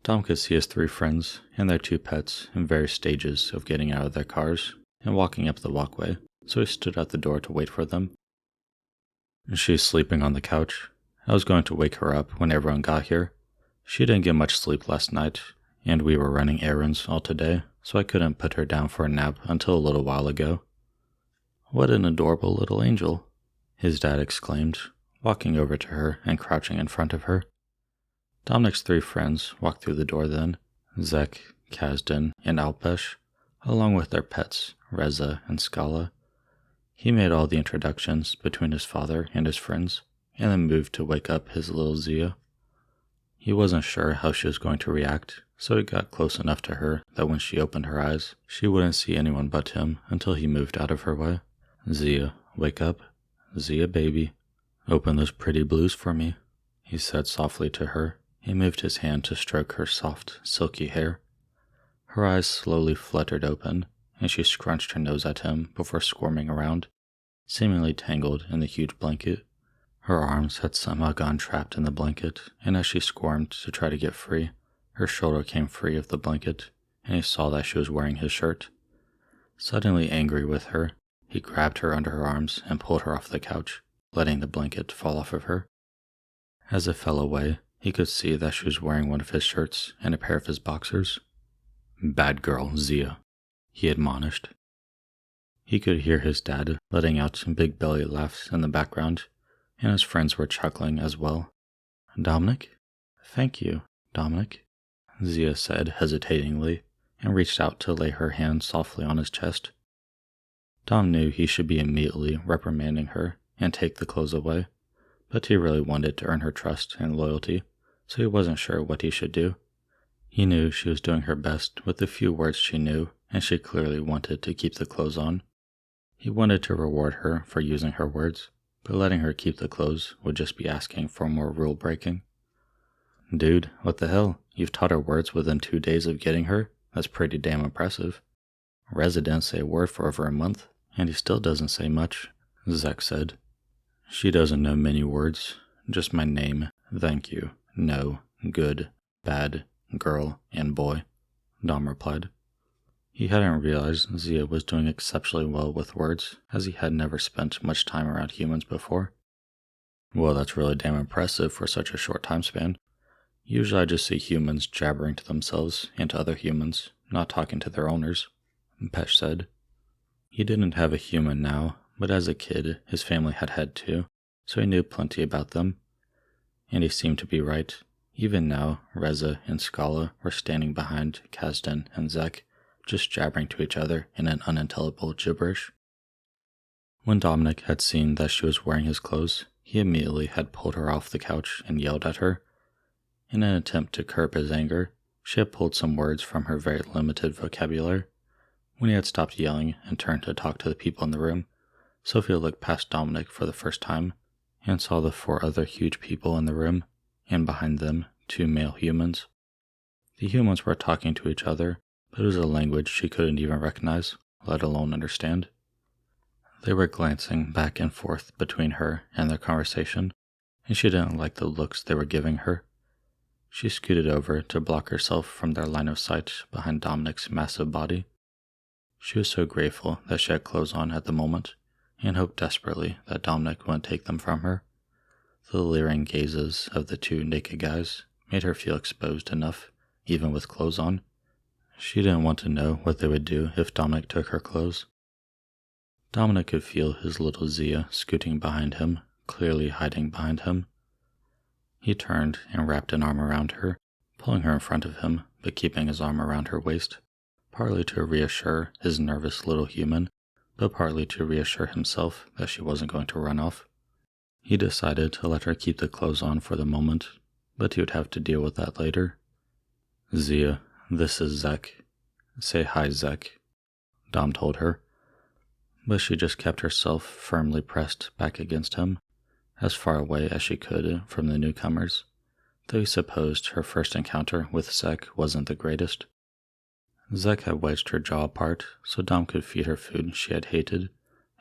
Dom could see his 3 friends and their 2 pets in various stages of getting out of their cars and walking up the walkway, so he stood at the door to wait for them. "She's sleeping on the couch. I was going to wake her up when everyone got here. She didn't get much sleep last night, and we were running errands all today, so I couldn't put her down for a nap until a little while ago." "What an adorable little angel," his dad exclaimed, walking over to her and crouching in front of her. Dominic's 3 friends walked through the door then, Zek, Kazdan, and Alpesh, along with their pets, Reza and Scala. He made all the introductions between his father and his friends, and then moved to wake up his little Zia. He wasn't sure how she was going to react, so he got close enough to her that when she opened her eyes, she wouldn't see anyone but him until he moved out of her way. "Zia, wake up. Zia, baby. Open those pretty blues for me," he said softly to her. He moved his hand to stroke her soft, silky hair. Her eyes slowly fluttered open, and she scrunched her nose at him before squirming around, seemingly tangled in the huge blanket. Her arms had somehow gone trapped in the blanket, and as she squirmed to try to get free, her shoulder came free of the blanket, and he saw that she was wearing his shirt. Suddenly angry with her, he grabbed her under her arms and pulled her off the couch, letting the blanket fall off of her. As it fell away, he could see that she was wearing one of his shirts and a pair of his boxers. "Bad girl, Zia," he admonished. He could hear his dad letting out big belly laughs in the background, and his friends were chuckling as well. "Dominic? Thank you, Dominic," Zia said hesitatingly, and reached out to lay her hand softly on his chest. Dom knew he should be immediately reprimanding her and take the clothes away, but he really wanted to earn her trust and loyalty, so he wasn't sure what he should do. He knew she was doing her best with the few words she knew, and she clearly wanted to keep the clothes on. He wanted to reward her for using her words, but letting her keep the clothes would just be asking for more rule breaking. "Dude, what the hell? You've taught her words within 2 days of getting her? That's pretty damn impressive." "Reza didn't say a word for over a month, and he still doesn't say much," Zek said. "She doesn't know many words, just my name, thank you, no, good, bad, girl, and boy," Dom replied. He hadn't realized Zia was doing exceptionally well with words, as he had never spent much time around humans before. "Well, that's really damn impressive for such a short time span. Usually I just see humans jabbering to themselves and to other humans, not talking to their owners," Pesh said. He didn't have a human now, but as a kid his family had had two, so he knew plenty about them. And he seemed to be right. Even now, Reza and Scala were standing behind Kazdan and Zek, just jabbering to each other in an unintelligible gibberish. When Dominic had seen that she was wearing his clothes, he immediately had pulled her off the couch and yelled at her. In an attempt to curb his anger, she had pulled some words from her very limited vocabulary. When he had stopped yelling and turned to talk to the people in the room, Sophia looked past Dominic for the first time and saw the 4 other huge people in the room, and behind them 2 male humans. The humans were talking to each other, but it was a language she couldn't even recognize, let alone understand. They were glancing back and forth between her and their conversation, and she didn't like the looks they were giving her. She scooted over to block herself from their line of sight behind Dominic's massive body. She was so grateful that she had clothes on at the moment, and hoped desperately that Dominic wouldn't take them from her. The leering gazes of the 2 naked guys made her feel exposed enough, even with clothes on. She didn't want to know what they would do if Dominic took her clothes. Dominic could feel his little Zia scooting behind him, clearly hiding behind him. He turned and wrapped an arm around her, pulling her in front of him, but keeping his arm around her waist, partly to reassure his nervous little human, but partly to reassure himself that she wasn't going to run off. He decided to let her keep the clothes on for the moment, but he would have to deal with that later. "Zia, this is Zek. Say hi, Zek," Dom told her. But she just kept herself firmly pressed back against him, as far away as she could from the newcomers, though he supposed her first encounter with Zek wasn't the greatest. Zek had wedged her jaw apart so Dom could feed her food she had hated,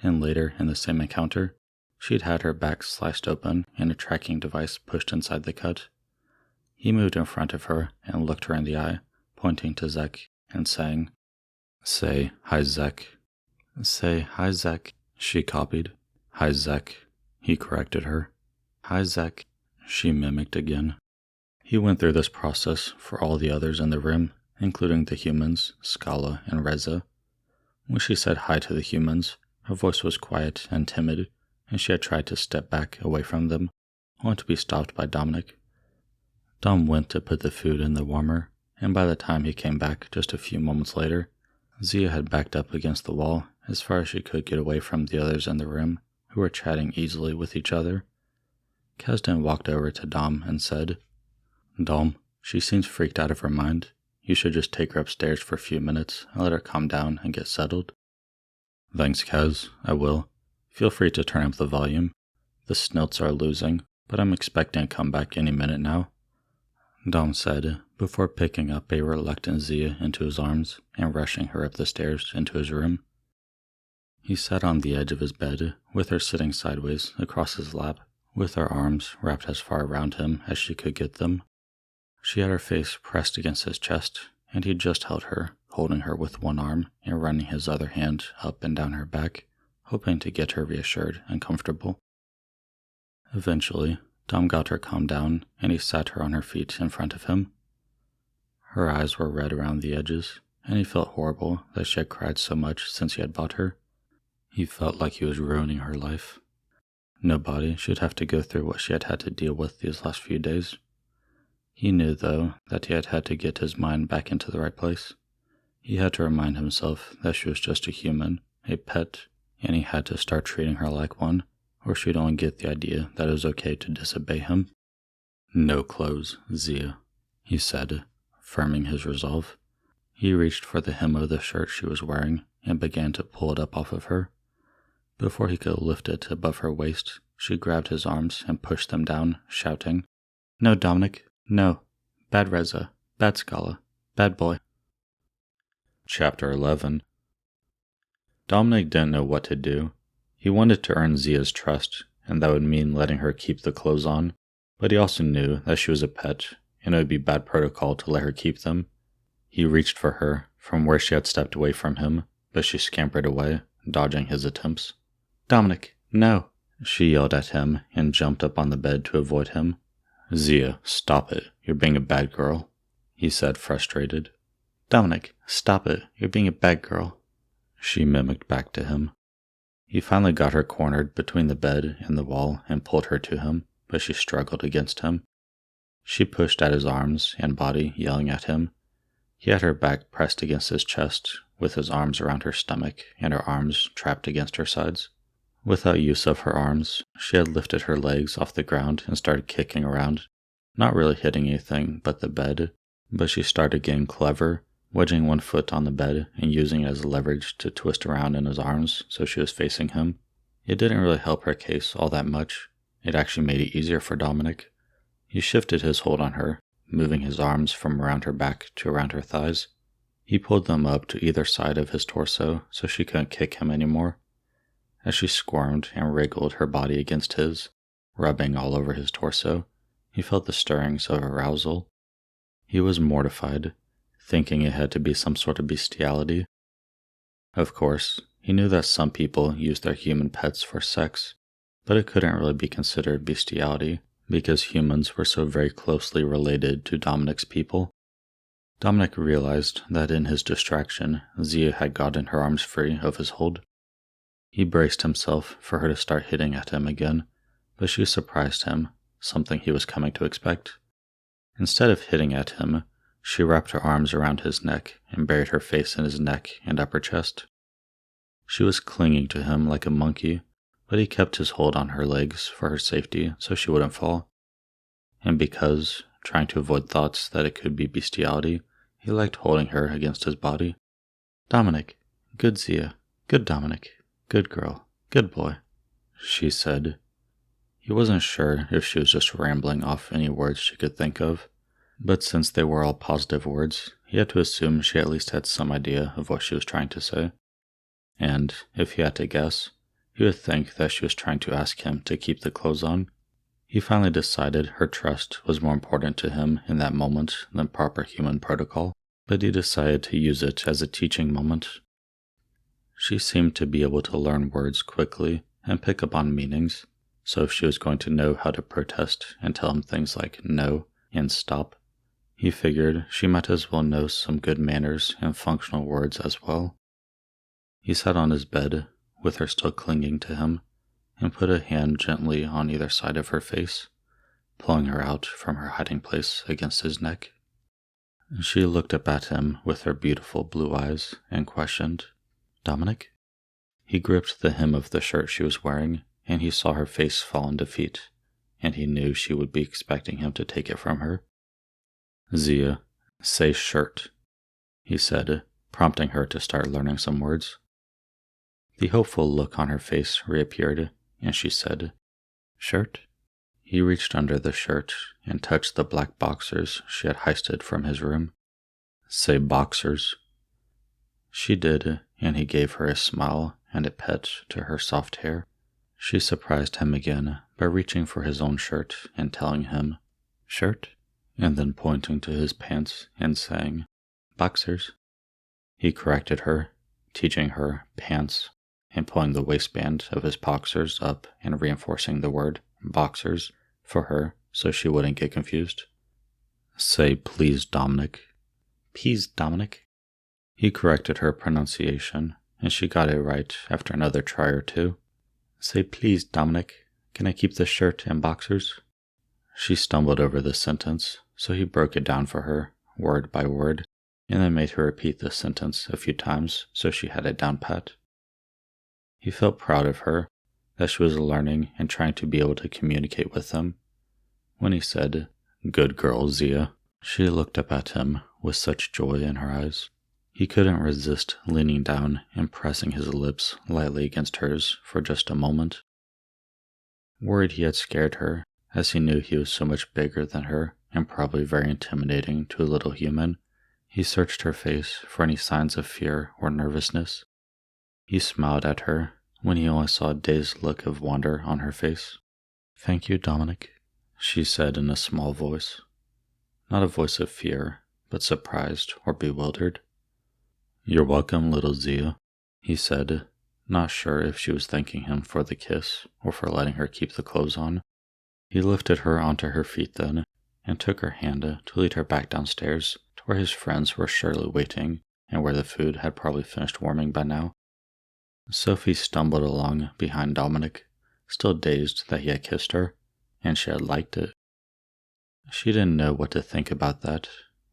and later in the same encounter, she'd had her back sliced open and a tracking device pushed inside the cut. He moved in front of her and looked her in the eye, pointing to Zek and saying, "Say hi, Zek." "Say hi, Zek," she copied. "Hi, Zek," he corrected her. "Hi, Zek," she mimicked again. He went through this process for all the others in the room, including the humans, Scala and Reza. When she said hi to the humans, her voice was quiet and timid, and she had tried to step back away from them, only to be stopped by Dominic. Dom went to put the food in the warmer, and by the time he came back just a few moments later, Zia had backed up against the wall as far as she could get away from the others in the room, who were chatting easily with each other. Kazdan walked over to Dom and said, "Dom, she seems freaked out of her mind. You should just take her upstairs for a few minutes and let her calm down and get settled." "Thanks, Kaz, I will. Feel free to turn up the volume. The snilts are losing, but I'm expecting a comeback any minute now," Dom said, before picking up a reluctant Zia into his arms and rushing her up the stairs into his room. He sat on the edge of his bed, with her sitting sideways across his lap, with her arms wrapped as far around him as she could get them. She had her face pressed against his chest, and he just held her, holding her with one arm and running his other hand up and down her back, hoping to get her reassured and comfortable. Eventually, Dom got her calmed down, and he sat her on her feet in front of him. Her eyes were red around the edges, and he felt horrible that she had cried so much since he had bought her. He felt like he was ruining her life. Nobody should have to go through what she had had to deal with these last few days. He knew, though, that he had had to get his mind back into the right place. He had to remind himself that she was just a human, a pet, and he had to start treating her like one, or she'd only get the idea that it was okay to disobey him. "No clothes, Zia," he said, firming his resolve. He reached for the hem of the shirt she was wearing and began to pull it up off of her. Before he could lift it above her waist, she grabbed his arms and pushed them down, shouting, "No, Dominic, no. Bad Reza, bad Scala, bad boy." Chapter 11. Dominic didn't know what to do. He wanted to earn Zia's trust, and that would mean letting her keep the clothes on, but he also knew that she was a pet, and it would be bad protocol to let her keep them. He reached for her from where she had stepped away from him, but she scampered away, dodging his attempts. "Dominic, no!" She yelled at him and jumped up on the bed to avoid him. "Zia, stop it. You're being a bad girl," he said, frustrated. "Dominic, stop it. You're being a bad girl," she mimicked back to him. He finally got her cornered between the bed and the wall and pulled her to him, but she struggled against him. She pushed at his arms and body, yelling at him. He had her back pressed against his chest, with his arms around her stomach and her arms trapped against her sides. Without use of her arms, she had lifted her legs off the ground and started kicking around, not really hitting anything but the bed, but she started getting clever, wedging one foot on the bed and using it as leverage to twist around in his arms so she was facing him. It didn't really help her case all that much. It actually made it easier for Dominic. He shifted his hold on her, moving his arms from around her back to around her thighs. He pulled them up to either side of his torso so she couldn't kick him anymore. As she squirmed and wriggled her body against his, rubbing all over his torso, he felt the stirrings of arousal. He was mortified, thinking it had to be some sort of bestiality. Of course, he knew that some people use their human pets for sex, but it couldn't really be considered bestiality because humans were so very closely related to Dominic's people. Dominic realized that in his distraction, Zia had gotten her arms free of his hold. He braced himself for her to start hitting at him again, but she surprised him, something he was coming to expect. Instead of hitting at him, she wrapped her arms around his neck and buried her face in his neck and upper chest. She was clinging to him like a monkey, but he kept his hold on her legs for her safety so she wouldn't fall. And because, trying to avoid thoughts that it could be bestiality, he liked holding her against his body. "Dominic, good Zia, good Dominic, good girl, good boy," she said. He wasn't sure if she was just rambling off any words she could think of, but since they were all positive words, he had to assume she at least had some idea of what she was trying to say. And, if he had to guess, he would think that she was trying to ask him to keep the clothes on. He finally decided her trust was more important to him in that moment than proper human protocol, but he decided to use it as a teaching moment. She seemed to be able to learn words quickly and pick up on meanings, so if she was going to know how to protest and tell him things like no and stop, he figured she might as well know some good manners and functional words as well. He sat on his bed, with her still clinging to him, and put a hand gently on either side of her face, pulling her out from her hiding place against his neck. She looked up at him with her beautiful blue eyes and questioned, "Dominic?" He gripped the hem of the shirt she was wearing, and he saw her face fall in defeat, and he knew she would be expecting him to take it from her. "Zia, say shirt," he said, prompting her to start learning some words. The hopeful look on her face reappeared, and she said, "Shirt?" He reached under the shirt and touched the black boxers she had heisted from his room. "Say boxers." She did, and he gave her a smile and a pet to her soft hair. She surprised him again by reaching for his own shirt and telling him, "Shirt?" and then pointing to his pants and saying, "Boxers." He corrected her, teaching her pants and pulling the waistband of his boxers up and reinforcing the word boxers for her so she wouldn't get confused. "Say please, Dominic." "Peas, Dominic." He corrected her pronunciation, and she got it right after another try or two. "Say please, Dominic. Can I keep the shirt and boxers?" She stumbled over this sentence, so he broke it down for her, word by word, and then made her repeat the sentence a few times so she had it down pat. He felt proud of her, that she was learning and trying to be able to communicate with him. When he said, "Good girl, Zia," she looked up at him with such joy in her eyes. He couldn't resist leaning down and pressing his lips lightly against hers for just a moment. Worried he had scared her, as he knew he was so much bigger than her and probably very intimidating to a little human, he searched her face for any signs of fear or nervousness. He smiled at her when he only saw a dazed look of wonder on her face. "Thank you, Dominic," she said in a small voice. Not a voice of fear, but surprised or bewildered. "You're welcome, little Zia," he said, not sure if she was thanking him for the kiss or for letting her keep the clothes on. He lifted her onto her feet then, and took her hand to lead her back downstairs to where his friends were surely waiting and where the food had probably finished warming by now. Sophie stumbled along behind Dominic, still dazed that he had kissed her, and she had liked it. She didn't know what to think about that,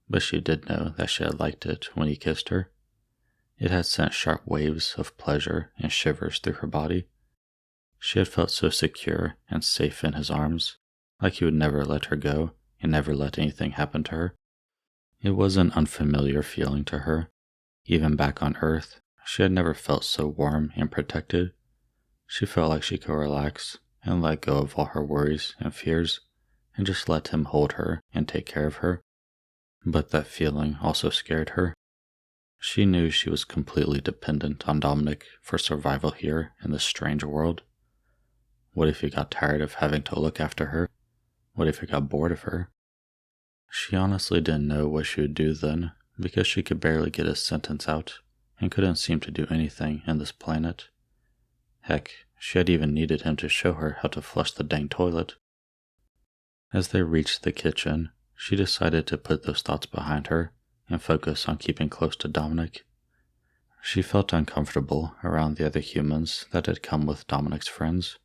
but she did know that she had liked it when he kissed her. It had sent sharp waves of pleasure and shivers through her body. She had felt so secure and safe in his arms, like he would never let her go and never let anything happen to her. It was an unfamiliar feeling to her. Even back on Earth, she had never felt so warm and protected. She felt like she could relax and let go of all her worries and fears and just let him hold her and take care of her. But that feeling also scared her. She knew she was completely dependent on Dominic for survival here in this strange world. What if he got tired of having to look after her? What if he got bored of her? She honestly didn't know what she would do then, because she could barely get a sentence out and couldn't seem to do anything in this planet. Heck, she had even needed him to show her how to flush the dang toilet. As they reached the kitchen, she decided to put those thoughts behind her and focus on keeping close to Dominic. She felt uncomfortable around the other humans that had come with Dominic's friends.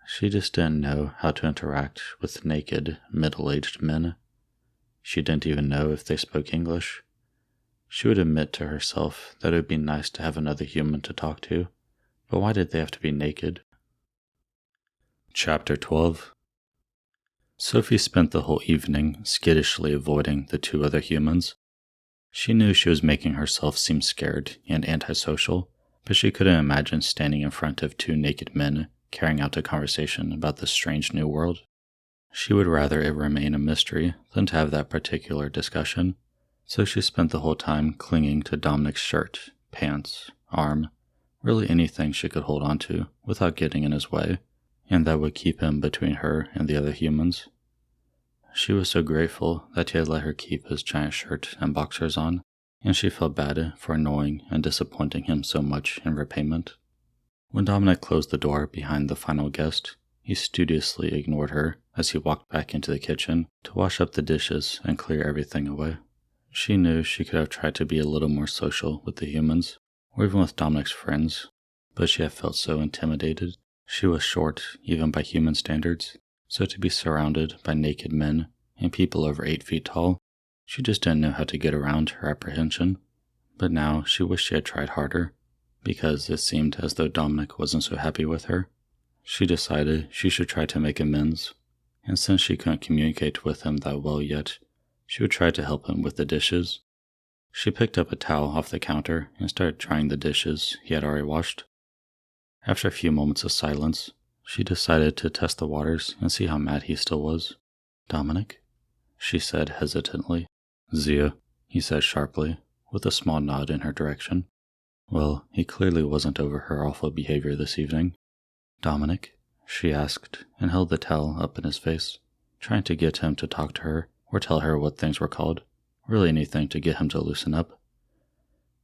She just didn't know how to interact with naked, middle-aged men. She didn't even know if they spoke English. She would admit to herself that it would be nice to have another human to talk to, but why did they have to be naked? Chapter 12. Sophie spent the whole evening skittishly avoiding the two other humans. She knew she was making herself seem scared and antisocial, but she couldn't imagine standing in front of two naked men carrying out a conversation about this strange new world. She would rather it remain a mystery than to have that particular discussion, so she spent the whole time clinging to Dominic's shirt, pants, arm, really anything she could hold on to without getting in his way, and that would keep him between her and the other humans. She was so grateful that he had let her keep his giant shirt and boxers on, and she felt bad for annoying and disappointing him so much in repayment. When Dominic closed the door behind the final guest, he studiously ignored her as he walked back into the kitchen to wash up the dishes and clear everything away. She knew she could have tried to be a little more social with the humans, or even with Dominic's friends, but she had felt so intimidated. She was short, even by human standards, so to be surrounded by naked men and people over 8 feet tall, she just didn't know how to get around her apprehension. But now she wished she had tried harder, because it seemed as though Dominic wasn't so happy with her. She decided she should try to make amends, and since she couldn't communicate with him that well yet, she would try to help him with the dishes. She picked up a towel off the counter and started drying the dishes he had already washed. After a few moments of silence, she decided to test the waters and see how mad he still was. "Dominic?" she said hesitantly. "Zia," he said sharply, with a small nod in her direction. Well, he clearly wasn't over her awful behavior this evening. "Dominic?" she asked, and held the towel up in his face, trying to get him to talk to her or tell her what things were called, really anything to get him to loosen up.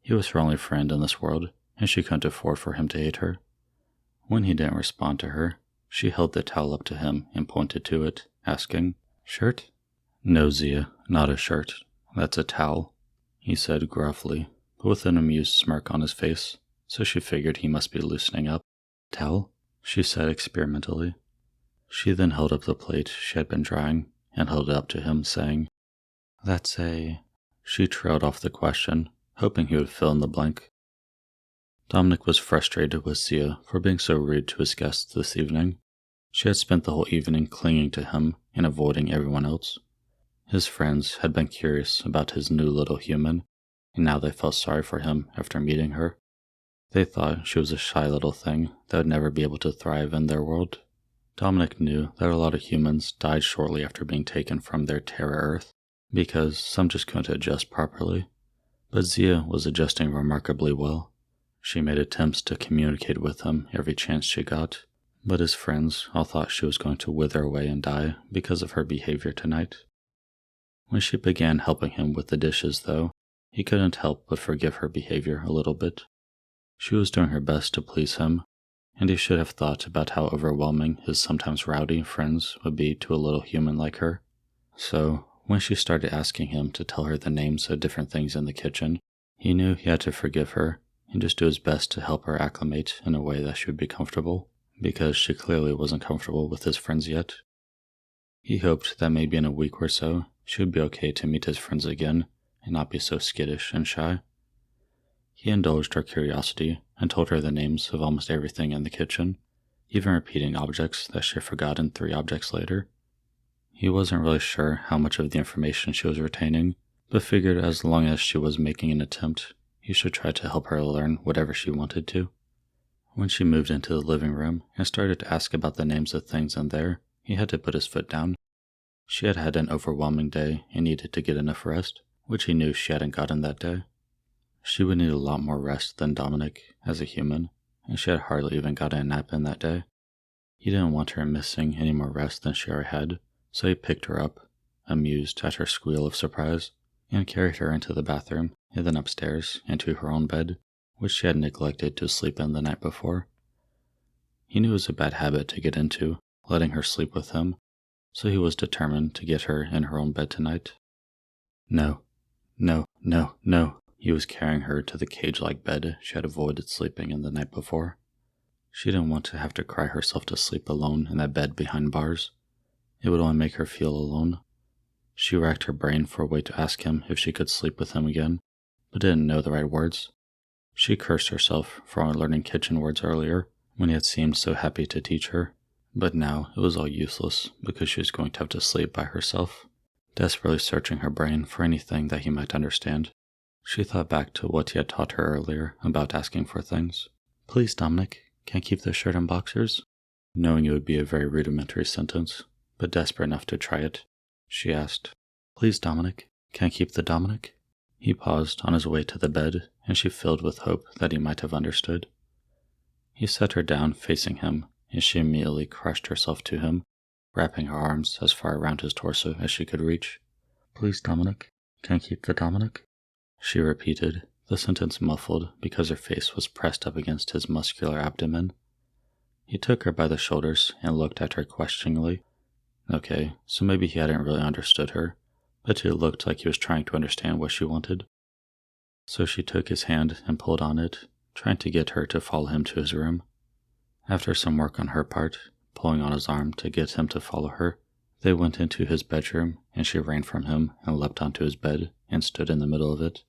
He was her only friend in this world, and she couldn't afford for him to hate her. When he didn't respond to her, she held the towel up to him and pointed to it, asking, "Shirt?" "No, Zia, not a shirt. That's a towel," he said gruffly, but with an amused smirk on his face, so she figured he must be loosening up. "Towel?" she said experimentally. She then held up the plate she had been drying and held it up to him, saying, "That's a..." She trailed off the question, hoping he would fill in the blank. Dominic was frustrated with Zia for being so rude to his guests this evening. She had spent the whole evening clinging to him and avoiding everyone else. His friends had been curious about his new little human, and now they felt sorry for him after meeting her. They thought she was a shy little thing that would never be able to thrive in their world. Dominic knew that a lot of humans died shortly after being taken from their Terra Earth, because some just couldn't adjust properly. But Zia was adjusting remarkably well. She made attempts to communicate with him every chance she got, but his friends all thought she was going to wither away and die because of her behavior tonight. When she began helping him with the dishes, though, he couldn't help but forgive her behavior a little bit. She was doing her best to please him, and he should have thought about how overwhelming his sometimes rowdy friends would be to a little human like her. So, when she started asking him to tell her the names of different things in the kitchen, he knew he had to forgive her and just do his best to help her acclimate in a way that she would be comfortable, because she clearly wasn't comfortable with his friends yet. He hoped that maybe in a week or so she would be okay to meet his friends again and not be so skittish and shy. He indulged her curiosity and told her the names of almost everything in the kitchen, even repeating objects that she had forgotten 3 objects later. He wasn't really sure how much of the information she was retaining, but figured as long as she was making an attempt, he should try to help her learn whatever she wanted to. When she moved into the living room and started to ask about the names of things in there, he had to put his foot down. She had had an overwhelming day and needed to get enough rest, which he knew she hadn't gotten that day. She would need a lot more rest than Dominic as a human, and she had hardly even gotten a nap in that day. He didn't want her missing any more rest than she already had, so he picked her up, amused at her squeal of surprise, and carried her into the bathroom and then upstairs into her own bed, which she had neglected to sleep in the night before. He knew it was a bad habit to get into, letting her sleep with him, so he was determined to get her in her own bed tonight. No. He was carrying her to the cage-like bed she had avoided sleeping in the night before. She didn't want to have to cry herself to sleep alone in that bed behind bars. It would only make her feel alone. She racked her brain for a way to ask him if she could sleep with him again, but didn't know the right words. She cursed herself for only learning kitchen words earlier, when he had seemed so happy to teach her, but now it was all useless because she was going to have to sleep by herself, desperately searching her brain for anything that he might understand. She thought back to what he had taught her earlier about asking for things. "Please, Dominic, can I keep the shirt and boxers?" Knowing it would be a very rudimentary sentence, but desperate enough to try it, she asked, "Please, Dominic, can I keep the Dominic?" He paused on his way to the bed, and she filled with hope that he might have understood. He set her down facing him, and she immediately crushed herself to him, wrapping her arms as far around his torso as she could reach. "Please, Dominic, can I keep the Dominic?" She repeated, the sentence muffled because her face was pressed up against his muscular abdomen. He took her by the shoulders and looked at her questioningly. Okay, so maybe he hadn't really understood her, but it looked like he was trying to understand what she wanted. So she took his hand and pulled on it, trying to get her to follow him to his room. After some work on her part, pulling on his arm to get him to follow her, they went into his bedroom, and she ran from him and leapt onto his bed and stood in the middle of it.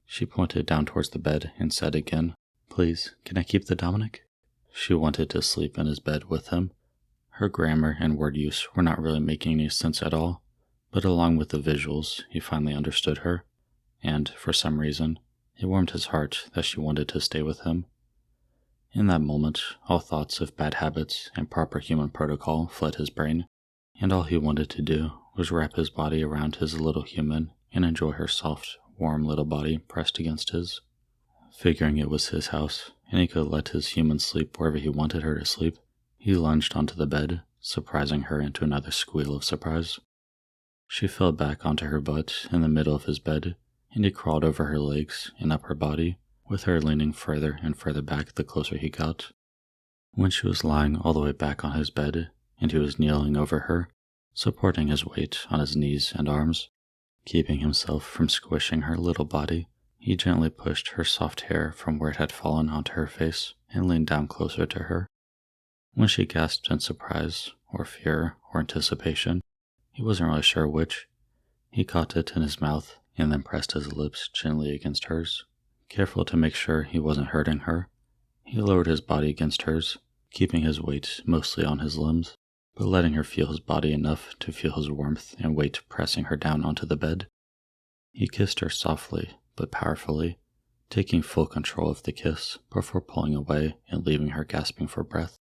She pointed down towards the bed and said again, "Please, can I keep the Dominic?" She wanted to sleep in his bed with him. Her grammar and word use were not really making any sense at all, but along with the visuals, he finally understood her, and, for some reason, it warmed his heart that she wanted to stay with him. In that moment, all thoughts of bad habits and proper human protocol fled his brain, and all he wanted to do was wrap his body around his little human and enjoy her soft, warm little body pressed against his. Figuring it was his house, and he could let his human sleep wherever he wanted her to sleep, he He lunged onto the bed, surprising her into another squeal of surprise. She fell back onto her butt in the middle of his bed, and he crawled over her legs and up her body, with her leaning further and further back the closer he got. When she was lying all the way back on his bed, and he was kneeling over her, supporting his weight on his knees and arms, keeping himself from squishing her little body, he gently pushed her soft hair from where it had fallen onto her face and leaned down closer to her. When she gasped in surprise, or fear, or anticipation, he wasn't really sure which, he caught it in his mouth and then pressed his lips gently against hers. Careful to make sure he wasn't hurting her, he lowered his body against hers, keeping his weight mostly on his limbs, but letting her feel his body enough to feel his warmth and weight pressing her down onto the bed. He kissed her softly but powerfully, taking full control of the kiss before pulling away and leaving her gasping for breath.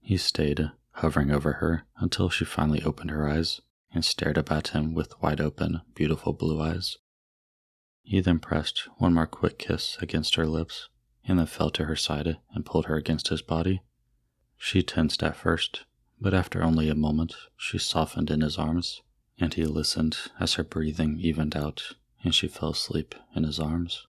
He stayed, hovering over her until she finally opened her eyes and stared up at him with wide-open, beautiful blue eyes. He then pressed one more quick kiss against her lips, and then fell to her side and pulled her against his body. She tensed at first, but after only a moment, she softened in his arms, and he listened as her breathing evened out, and she fell asleep in his arms.